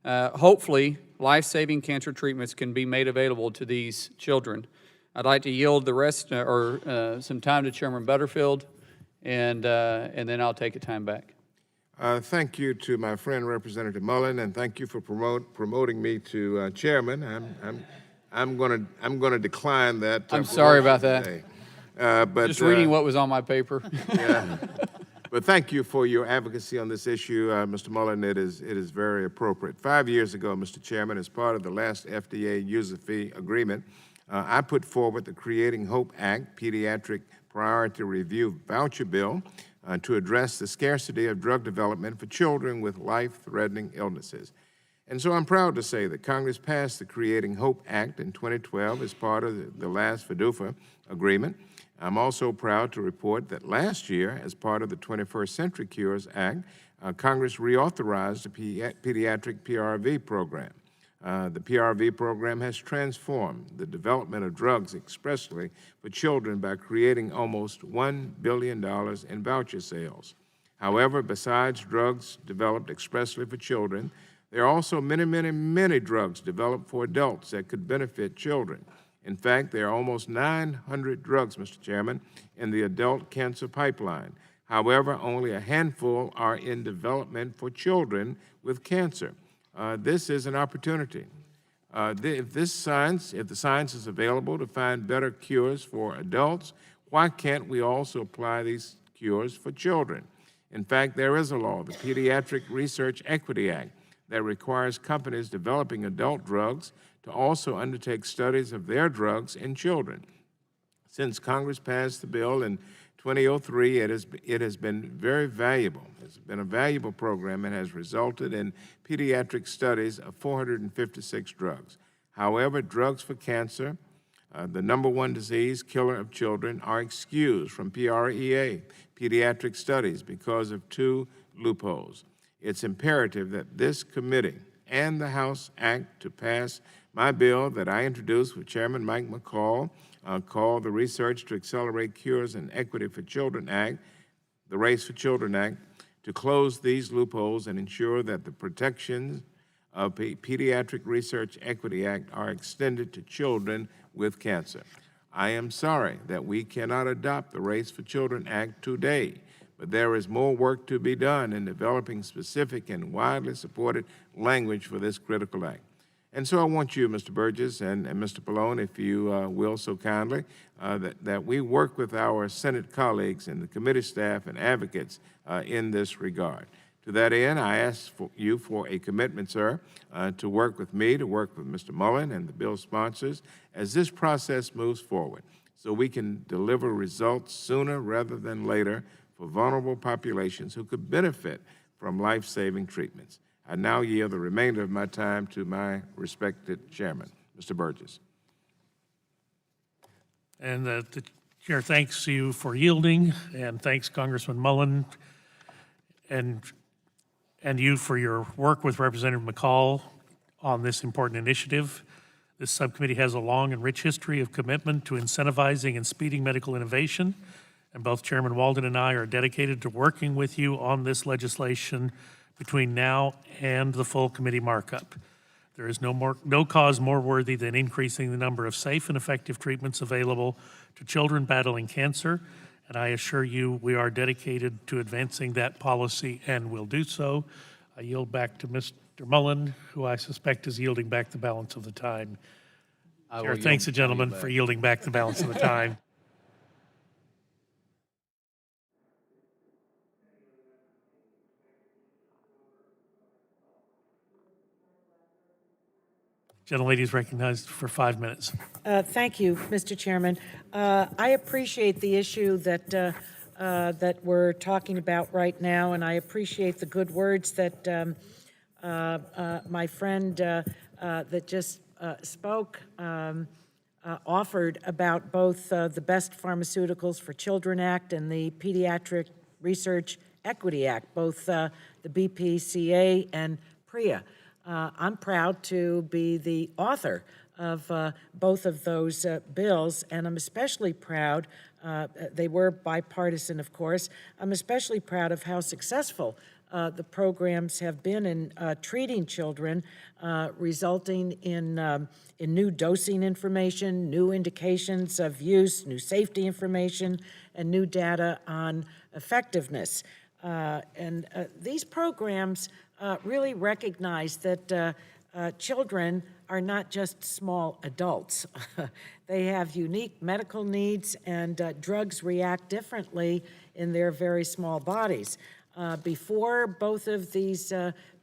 Hopefully, life-saving cancer treatments can be made available to these children. I'd like to yield the rest some time to Chairman Butterfield, and then I'll take a time back. Thank you to my friend Representative Mullen, and thank you for promoting me to chairman. I'm going to decline that. I'm sorry about that. Today. But Just reading what was on my paper. Yeah. But thank you for your advocacy on this issue, Mr. Mullen. It is very appropriate. 5 years ago, Mr. Chairman, as part of the last FDA user fee agreement, I put forward the Creating Hope Act Pediatric Priority Review Voucher Bill to address the scarcity of drug development for children with life-threatening illnesses. And so I'm proud to say that Congress passed the Creating Hope Act in 2012 as part of the last FDUFA agreement. I'm also proud to report that last year, as part of the 21st Century Cures Act, Congress reauthorized the pediatric PRV program. The PRV program has transformed the development of drugs expressly for children by creating almost $1 billion in voucher sales. However, besides drugs developed expressly for children, there are also many drugs developed for adults that could benefit children. In fact, there are almost 900 drugs, Mr. Chairman, in the adult cancer pipeline. However, only a handful are in development for children with cancer. This is an opportunity. If the science is available to find better cures for adults, why can't we also apply these cures for children? In fact, there is a law, the Pediatric Research Equity Act, that requires companies developing adult drugs to also undertake studies of their drugs in children. Since Congress passed the bill in 2003, it has been very valuable. It's been a valuable program and has resulted in pediatric studies of 456 drugs. However, drugs for cancer, the #1 disease killer of children, are excused from PREA, pediatric studies, because of 2 loopholes. It's imperative that this committee and the House act to pass my bill that I introduced with Chairman Mike McCall, called the Research to Accelerate Cures and Equity for Children Act, the Race for Children Act, to close these loopholes and ensure that the protections of the Pediatric Research Equity Act are extended to children with cancer. I am sorry that we cannot adopt the Race for Children Act today, but there is more work to be done in developing specific and widely supported language for this critical act. And so I want you, Mr. Burgess and Mr. Pallone, if you will so kindly, that we work with our Senate colleagues and the committee staff and advocates in this regard. To that end, I ask you for a commitment, sir, to work with me, to work with Mr. Mullen and the bill sponsors as this process moves forward, so we can deliver results sooner rather than later for vulnerable populations who could benefit from life-saving treatments. I now yield the remainder of my time to my respected chairman, Mr. Burgess. And the chair thanks you for yielding, and thanks Congressman Mullen and you for your work with Representative McCall on this important initiative. This subcommittee has a long and rich history of commitment to incentivizing and speeding medical innovation, and both Chairman Walden and I are dedicated to working with you on this legislation between now and the full committee markup. There is no cause more worthy than increasing the number of safe and effective treatments available to children battling cancer, and I assure you we are dedicated to advancing that policy and will do so. I yield back to Mr. Mullen, who I suspect is yielding back the balance of the time. Chair thanks the gentleman for yielding back the balance of the time. Gentlelady is recognized for 5 minutes. Thank you, Mr. Chairman. I appreciate the issue that we're talking about right now, and I appreciate the good words that my friend that just spoke offered about both the Best Pharmaceuticals for Children Act and the Pediatric Research Equity Act, both the BPCA and PREA. I'm proud to be the author of both of those bills, and I'm especially proud, they were bipartisan, of course, I'm especially proud of how successful the programs have been in treating children, resulting in new dosing information, new indications of use, new safety information, and new data on effectiveness. These programs really recognize that children are not just small adults. They have unique medical needs, and drugs react differently in their very small bodies. Before both of these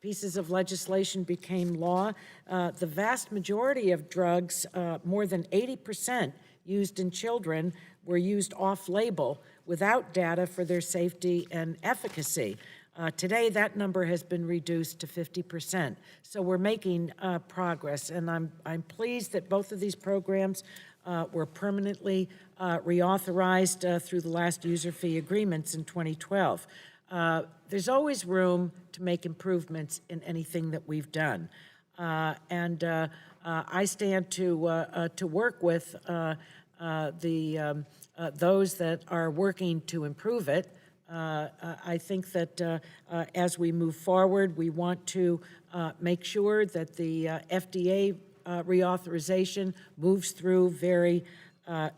pieces of legislation became law, the vast majority of drugs, more than 80% used in children, were used off-label without data for their safety and efficacy. Today, that number has been reduced to 50%. So we're making progress, and I'm pleased that both of these programs were permanently reauthorized through the last user fee agreements in 2012. There's always room to make improvements in anything that we've done. I stand to work with those that are working to improve it. I think that as we move forward, we want to make sure that the FDA reauthorization moves through very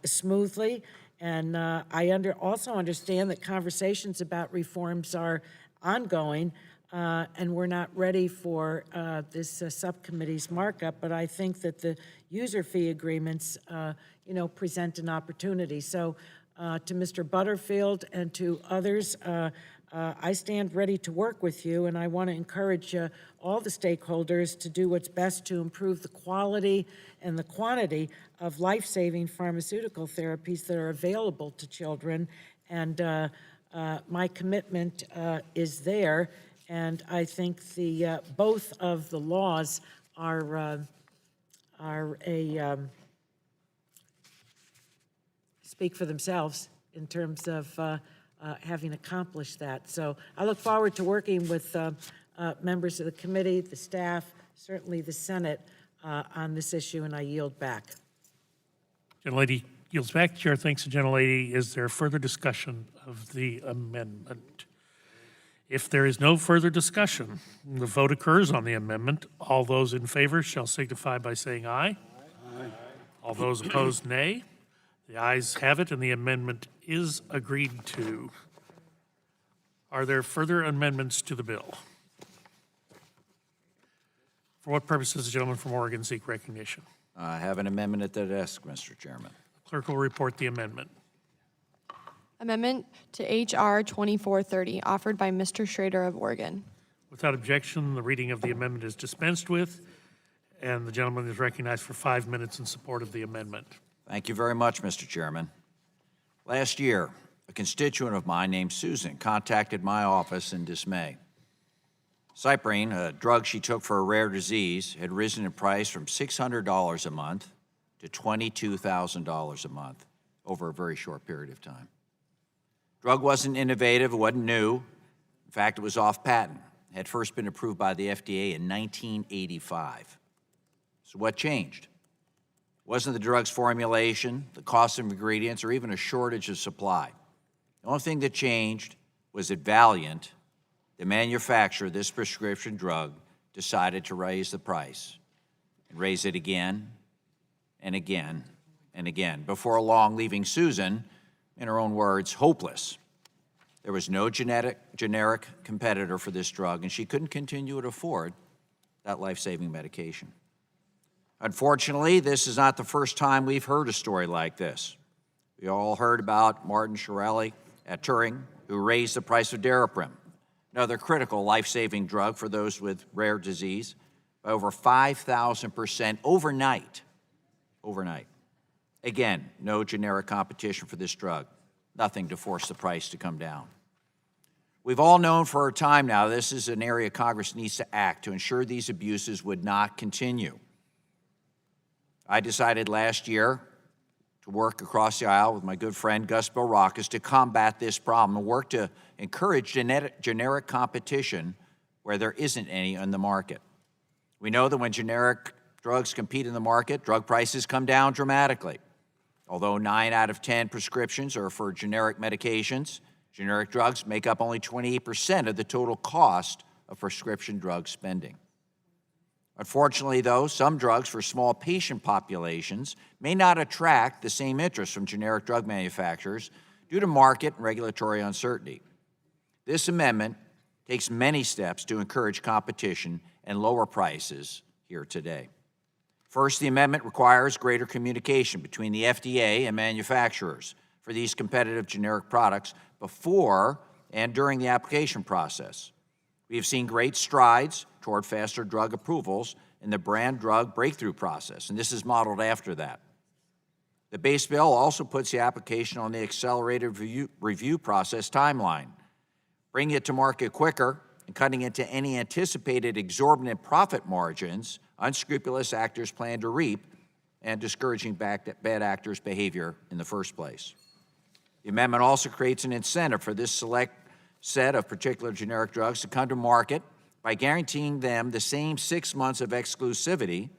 smoothly. And I also understand that conversations about reforms are ongoing, and we're not ready for this subcommittee's markup, but I think that the user fee agreements, present an opportunity. So to Mr. Butterfield and to others, I stand ready to work with you, and I want to encourage all the stakeholders to do what's best to improve the quality and the quantity of life-saving pharmaceutical therapies that are available to children. And my commitment is there, and I think both of the laws are speak for themselves in terms of having accomplished that. So I look forward to working with members of the committee, the staff, certainly the Senate on this issue, and I yield back. Gentlelady yields back. Chair thanks the gentlelady. Is there further discussion of the amendment? If there is no further discussion, the vote occurs on the amendment. All those in favor shall signify by saying aye. Aye. All those opposed, nay. The ayes have it, and the amendment is agreed to. Are there further amendments to the bill? For what purpose does the gentleman from Oregon seek recognition? I have an amendment at the desk, Mr. Chairman. Clerk will report the amendment. Amendment to H.R. 2430, offered by Mr. Schrader of Oregon. Without objection, the reading of the amendment is dispensed with, and the gentleman is recognized for 5 minutes in support of the amendment. Thank you very much, Mr. Chairman. Last year, a constituent of mine named Susan contacted my office in dismay. Cyprine, a drug she took for a rare disease, had risen in price from $600 a month to $22,000 a month over a very short period of time. Drug wasn't innovative, it wasn't new. In fact, it was off patent. It had first been approved by the FDA in 1985. So what changed? It wasn't the drug's formulation, the cost of ingredients, or even a shortage of supply. The only thing that changed was that Valiant, the manufacturer of this prescription drug, decided to raise the price and raise it again and again and again, before long leaving Susan, in her own words, hopeless. There was no generic competitor for this drug, and she couldn't continue to afford that life-saving medication. Unfortunately, this is not the first time we've heard a story like this. We all heard about Martin Shkreli at Turing, who raised the price of Daraprim, another critical life-saving drug for those with rare disease, by over 5,000% overnight. Overnight. Again, no generic competition for this drug. Nothing to force the price to come down. We've all known for a time now this is an area Congress needs to act to ensure these abuses would not continue. I decided last year to work across the aisle with my good friend Gus Bilrakis to combat this problem and work to encourage generic competition where there isn't any on the market. We know that when generic drugs compete in the market, drug prices come down dramatically. Although 9 out of 10 prescriptions are for generic medications, generic drugs make up only 28% of the total cost of prescription drug spending. Unfortunately, though, some drugs for small patient populations may not attract the same interest from generic drug manufacturers due to market and regulatory uncertainty. This amendment takes many steps to encourage competition and lower prices here today. First, the amendment requires greater communication between the FDA and manufacturers for these competitive generic products before and during the application process. We have seen great strides toward faster drug approvals in the brand drug breakthrough process, and this is modeled after that. The base bill also puts the application on the accelerated review process timeline, bringing it to market quicker and cutting into any anticipated exorbitant profit margins unscrupulous actors plan to reap and discouraging bad actors' behavior in the first place. The amendment also creates an incentive for this select set of particular generic drugs to come to market by guaranteeing them the same 6 months of exclusivity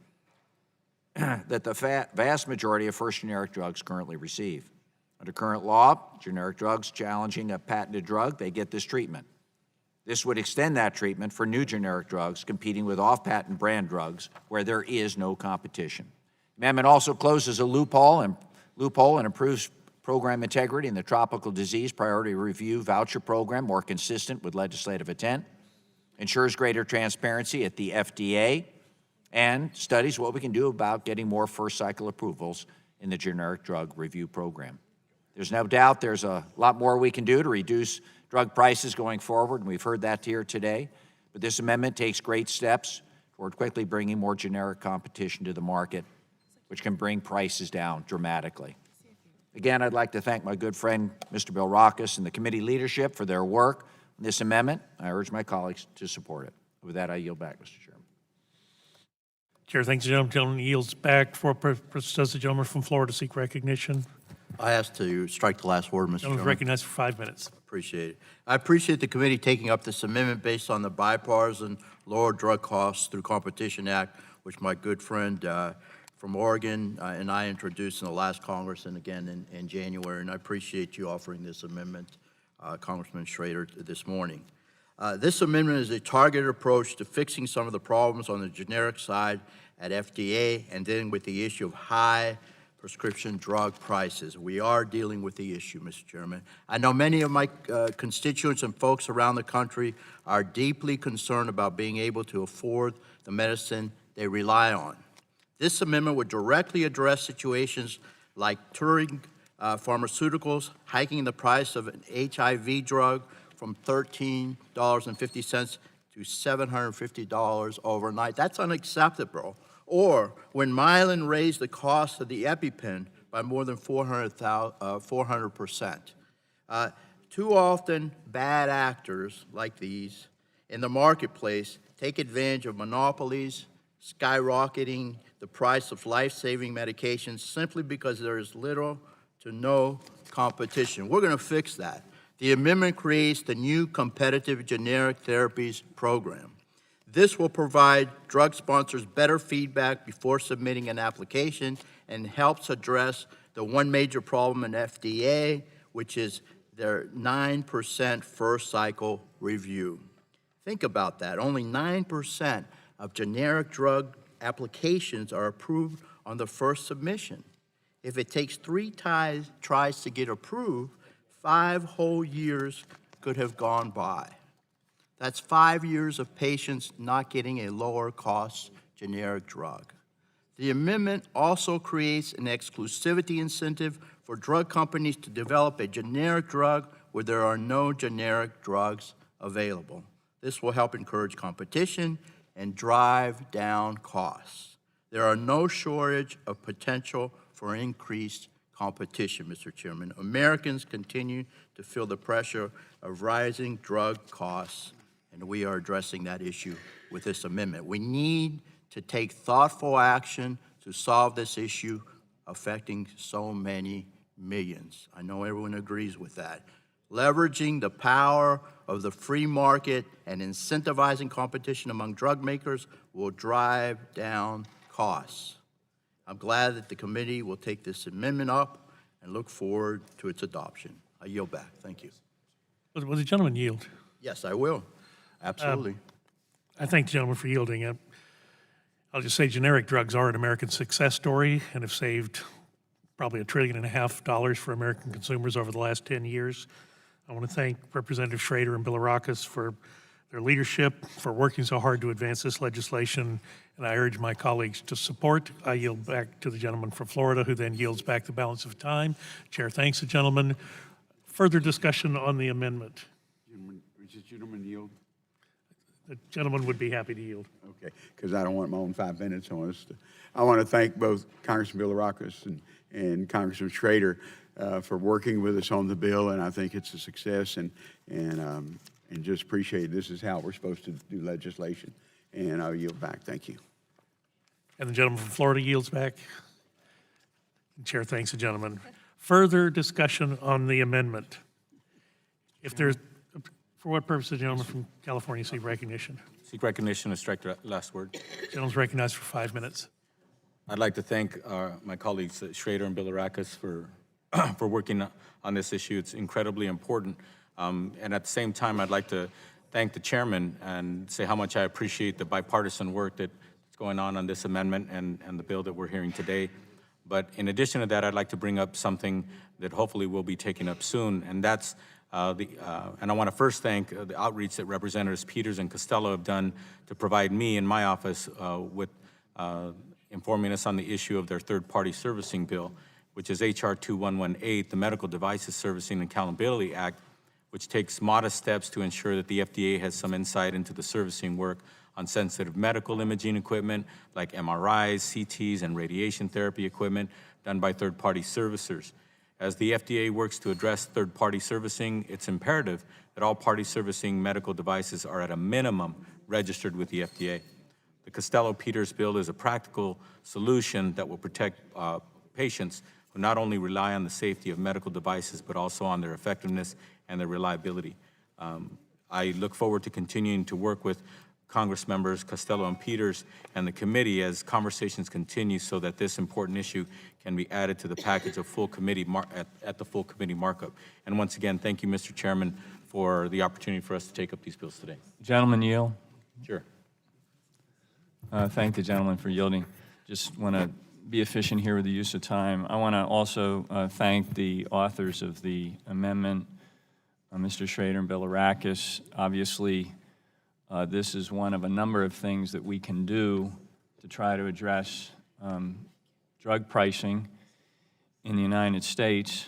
that the vast majority of first generic drugs currently receive. Under current law, generic drugs challenging a patented drug, they get this treatment. This would extend that treatment for new generic drugs competing with off-patent brand drugs where there is no competition. The amendment also closes a loophole and improves program integrity in the Tropical Disease Priority Review Voucher Program, more consistent with legislative intent, ensures greater transparency at the FDA, and studies what we can do about getting more first-cycle approvals in the Generic Drug Review Program. There's no doubt there's a lot more we can do to reduce drug prices going forward, and we've heard that here today. But this amendment takes great steps toward quickly bringing more generic competition to the market, which can bring prices down dramatically. Again, I'd like to thank my good friend, Mr. Bill Rockus, and the committee leadership for their work on this amendment. I urge my colleagues to support it. With that, I yield back, Mr. Chairman. Chair thanks the gentleman. Gentleman yields back. Does the gentleman from Florida seek recognition? I ask to strike the last word, Mr. Gentleman Chairman. recognized for 5 minutes. Appreciate it. I appreciate the committee taking up this amendment based on the bipartisan Lower Drug Costs Through Competition Act, which my good friend from Oregon and I introduced in the last Congress and again in January. And I appreciate you offering this amendment, Congressman Schrader, this morning. This amendment is a targeted approach to fixing some of the problems on the generic side at FDA and then with the issue of high prescription drug prices. We are dealing with the issue, Mr. Chairman. I know many of my constituents and folks around the country are deeply concerned about being able to afford the medicine they rely on. This amendment would directly address situations like Turing Pharmaceuticals hiking the price of an HIV drug from $13.50 to $750 overnight. That's unacceptable. Or when Mylan raised the cost of the EpiPen by more than 400%. Too often, bad actors like these in the marketplace take advantage of monopolies, skyrocketing the price of life-saving medications simply because there is little to no competition. We're going to fix that. The amendment creates the new Competitive Generic Therapies Program. This will provide drug sponsors better feedback before submitting an application and helps address the one major problem in FDA, which is their 9% first cycle review. Think about that. Only 9% of generic drug applications are approved on the first submission. If it takes 3 tries to get approved, 5 whole years could have gone by. That's 5 years of patients not getting a lower cost generic drug. The amendment also creates an exclusivity incentive for drug companies to develop a generic drug where there are no generic drugs available. This will help encourage competition and drive down costs. There are no shortage of potential for increased competition, Mr. Chairman. Americans continue to feel the pressure of rising drug costs, and we are addressing that issue with this amendment. We need to take thoughtful action to solve this issue affecting so many millions. I know everyone agrees with that. leveraging the power of the free market and incentivizing competition among drug makers will drive down costs. I'm glad that the committee will take this amendment up and look forward to its adoption. I yield back. Thank you. Will the gentleman yield? Yes, I will. Absolutely. I thank the gentleman for yielding. I'll just say generic drugs are an American success story and have saved probably $1.5 trillion for American consumers over the last 10 years. I want to thank Representative Schrader and Bilirakis for their leadership, for working so hard to advance this legislation, and I urge my colleagues to support. I yield back to the gentleman from Florida, who then yields back the balance of time. Chair thanks the gentleman. Further discussion on the amendment. Gentleman yield? The gentleman would be happy to yield. Okay, because I don't want my own 5 minutes on this. I want to thank both Congressman Bilirakis and Congressman Schrader for working with us on the bill, and I think it's a success, and just appreciate this is how we're supposed to do legislation. And I'll yield back. Thank you. And the gentleman from Florida yields back. The chair thanks the gentleman. Further discussion on the amendment. If there's, for what purpose the gentleman from California seek recognition? Seek recognition and strike the last word. Gentleman's recognized for 5 minutes. I'd like to thank my colleagues Schrader and Bilirakis for for working on this issue. It's incredibly important. And at the same time, I'd like to thank the chairman and say how much I appreciate the bipartisan work that's going on this amendment and the bill that we're hearing today. But in addition to that, I'd like to bring up something that hopefully will be taken up soon, and that's and I want to first thank the outreach that Representatives Peters and Costello have done to provide me and my office with informing us on the issue of their third-party servicing bill, which is H.R. 2118, the Medical Devices Servicing and Accountability Act, which takes modest steps to ensure that the FDA has some insight into the servicing work on sensitive medical imaging equipment like MRIs, CTs, and radiation therapy equipment done by third-party servicers. As the FDA works to address third-party servicing, it's imperative that all party servicing medical devices are at a minimum registered with the FDA. The Costello-Peters bill is a practical solution that will protect patients who not only rely on the safety of medical devices, but also on their effectiveness and their reliability. I look forward to continuing to work with Congress members Costello and Peters and the committee as conversations continue so that this important issue can be added to the package of full committee at the full committee markup. And once again, thank you, Mr. Chairman, for the opportunity for us to take up these bills today. Gentleman yield. Sure. Thank the gentleman for yielding. Just want to be efficient here with the use of time. I want to also thank the authors of the amendment, Mr. Schrader and Bilirakis. Obviously, this is one of a number of things that we can do to try to address drug pricing in the United States.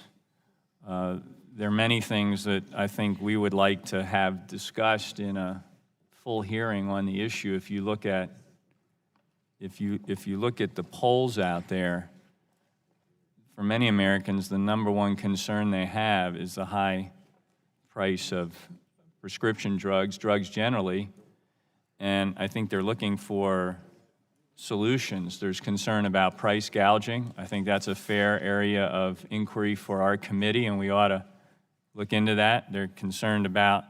There are many things that I think we would like to have discussed in a full hearing on the issue. If you look at the polls out there, for many Americans, the number one concern they have is the high price of prescription drugs, drugs generally, and I think they're looking for solutions. There's concern about price gouging. I think that's a fair area of inquiry for our committee, and we ought to look into that. They're concerned about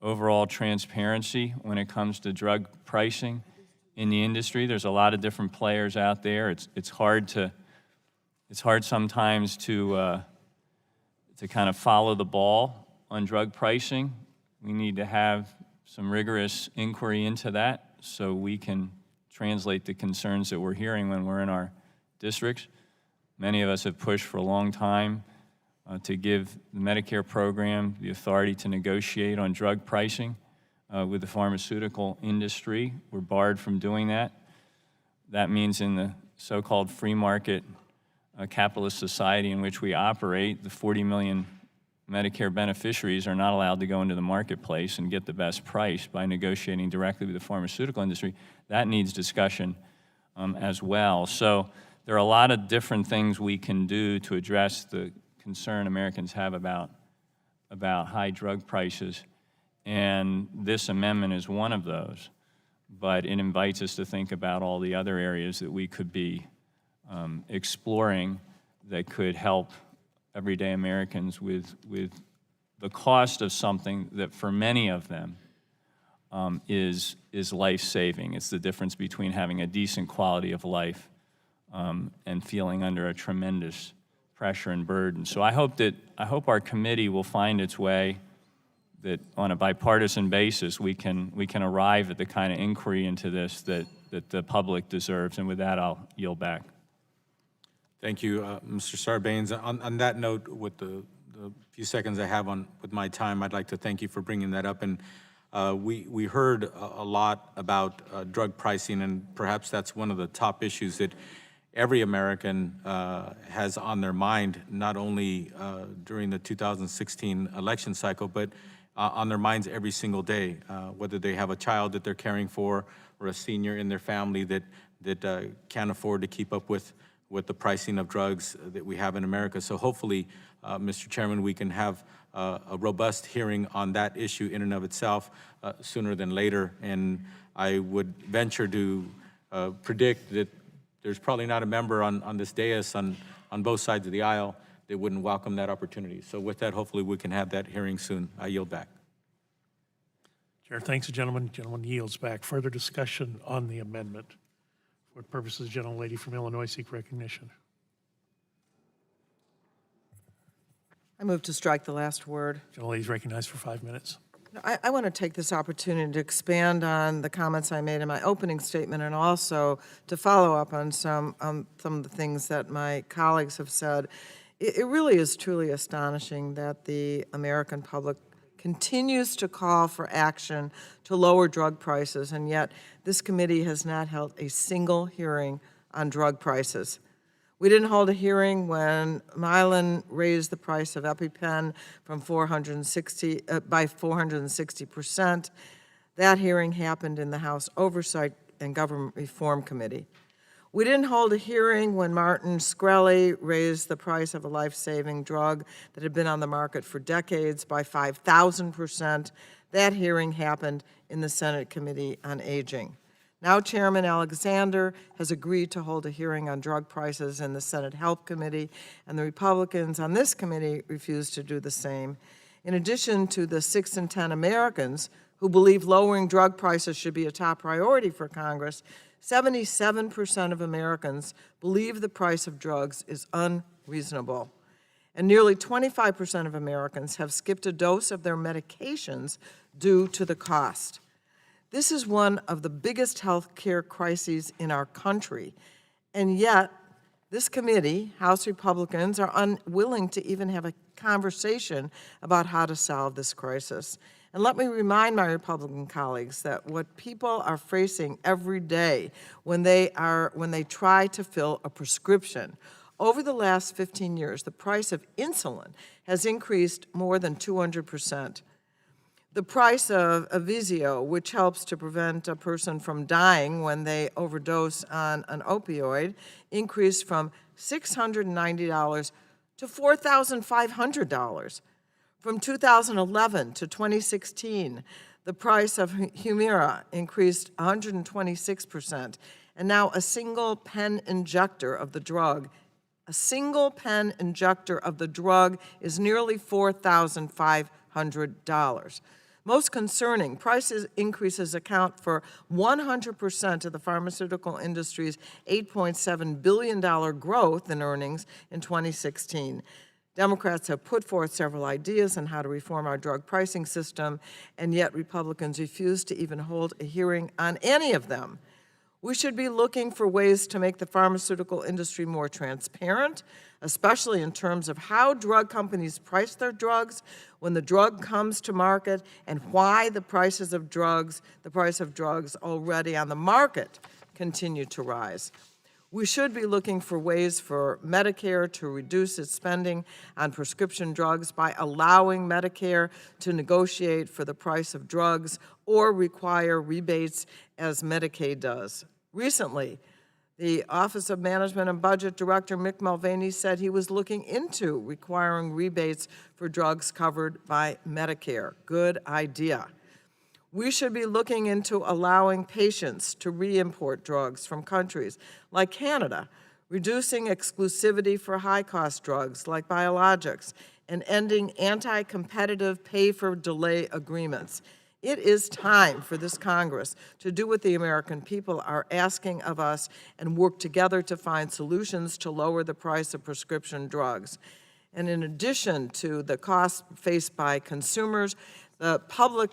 overall transparency when it comes to drug pricing in the industry. There's a lot of different players out there. It's hard sometimes to kind of follow the ball on drug pricing. We need to have some rigorous inquiry into that so we can translate the concerns that we're hearing when we're in our districts. Many of us have pushed for a long time to give the Medicare program the authority to negotiate on drug pricing with the pharmaceutical industry. We're barred from doing that. That means in the so-called free market capitalist society in which we operate, the 40 million Medicare beneficiaries are not allowed to go into the marketplace and get the best price by negotiating directly with the pharmaceutical industry. That needs discussion as well. So there are a lot of different things we can do to address the concern Americans have about high drug prices, and this amendment is one of those. But it invites us to think about all the other areas that we could be exploring that could help everyday Americans with the cost of something that for many of them is life-saving. It's the difference between having a decent quality of life and feeling under a tremendous pressure and burden. So I hope our committee will find its way that on a bipartisan basis we can arrive at the kind of inquiry into this that the public deserves. And with that, I'll yield back. Thank you, Mr. Sarbanes. On that note, with the few seconds I have with my time, I'd like to thank you for bringing that up. And we heard a lot about drug pricing, and perhaps that's one of the top issues that every American has on their mind, not only during the 2016 election cycle, but on their minds every single day, whether they have a child that they're caring for or a senior in their family that can't afford to keep up with the pricing of drugs that we have in America. So hopefully, Mr. Chairman, we can have a robust hearing on that issue in and of itself sooner than later. And I would venture to predict that there's probably not a member on this dais on both sides of the aisle that wouldn't welcome that opportunity. So with that, hopefully we can have that hearing soon. I yield back. Chair thanks the gentleman. Gentleman yields back. Further discussion on the amendment. For what purposes, the gentlelady from Illinois seek recognition? I move to strike the last word. Gentlelady is recognized for 5 minutes. I want to take this opportunity to expand on the comments I made in my opening statement and also to follow up on some of the things that my colleagues have said. It really is truly astonishing that the American public continues to call for action to lower drug prices, and yet this committee has not held a single hearing on drug prices. We didn't hold a hearing when Mylan raised the price of EpiPen from by 460%. That hearing happened in the House Oversight and Government Reform Committee. We didn't hold a hearing when Martin Shkreli raised the price of a life-saving drug that had been on the market for decades by 5,000%. That hearing happened in the Senate Committee on Aging. Now Chairman Alexander has agreed to hold a hearing on drug prices in the Senate Health Committee, and the Republicans on this committee refuse to do the same. In addition to the 6 in 10 Americans who believe lowering drug prices should be a top priority for Congress, 77% of Americans believe the price of drugs is unreasonable. And nearly 25% of Americans have skipped a dose of their medications due to the cost. This is one of the biggest health care crises in our country, and yet this committee, House Republicans, are unwilling to even have a conversation about how to solve this crisis. And let me remind my Republican colleagues that what people are facing every day when they try to fill a prescription, over the last 15 years, the price of insulin has increased more than 200%. The price of Avizio, which helps to prevent a person from dying when they overdose on an opioid, increased from $690 to $4,500. From 2011 to 2016, the price of Humira increased 126%, and now a single pen injector of the drug is nearly $4,500. Most concerning, price increases account for 100% of the pharmaceutical industry's $8.7 billion growth in earnings in 2016. Democrats have put forth several ideas on how to reform our drug pricing system, and yet Republicans refuse to even hold a hearing on any of them. We should be looking for ways to make the pharmaceutical industry more transparent, especially in terms of how drug companies price their drugs when the drug comes to market, and why the price of drugs already on the market continue to rise. We should be looking for ways for Medicare to reduce its spending on prescription drugs by allowing Medicare to negotiate for the price of drugs or require rebates as Medicaid does. Recently, the Office of Management and Budget Director Mick Mulvaney said he was looking into requiring rebates for drugs covered by Medicare. Good idea. We should be looking into allowing patients to re-import drugs from countries like Canada, reducing exclusivity for high-cost drugs like biologics, and ending anti-competitive pay-for-delay agreements. It is time for this Congress to do what the American people are asking of us and work together to find solutions to lower the price of prescription drugs. And in addition to the costs faced by consumers, the public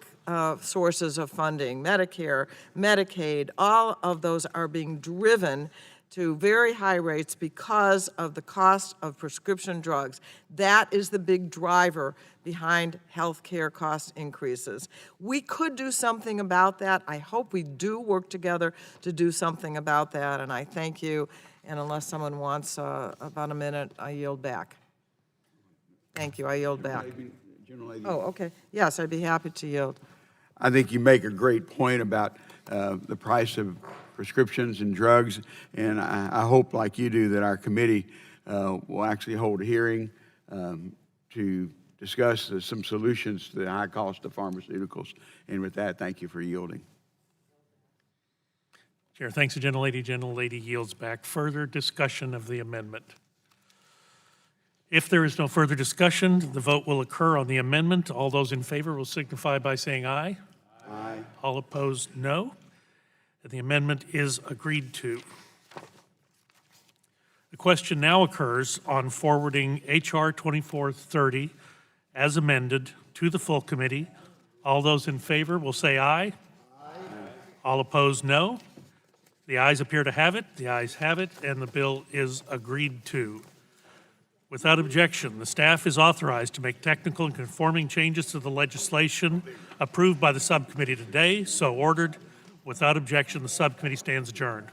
sources of funding, Medicare, Medicaid, all of those are being driven to very high rates because of the cost of prescription drugs. That is the big driver behind health care cost increases. We could do something about that. I hope we do work together to do something about that, and I thank you. And unless someone wants about a minute, I yield back. Thank you, I yield back. Oh, okay. Yes, I'd be happy to yield. I think you make a great point about the price of prescriptions and drugs, and I hope, like you do, that our committee will actually hold a hearing to discuss some solutions to the high cost of pharmaceuticals. And with that, thank you for yielding. Chair, thanks, the gentlelady. Gentlelady yields back. Further discussion of the amendment? If there is no further discussion, the vote will occur on the amendment. All those in favor will signify by saying aye. Aye. All opposed, no. The amendment is agreed to. The question now occurs on forwarding H.R. 2430 as amended to the full committee. All those in favor will say aye. Aye. All opposed, no. The ayes appear to have it. The ayes have it, and the bill is agreed to. Without objection, the staff is authorized to make technical and conforming changes to the legislation approved by the subcommittee today. So ordered. Without objection, the subcommittee stands adjourned.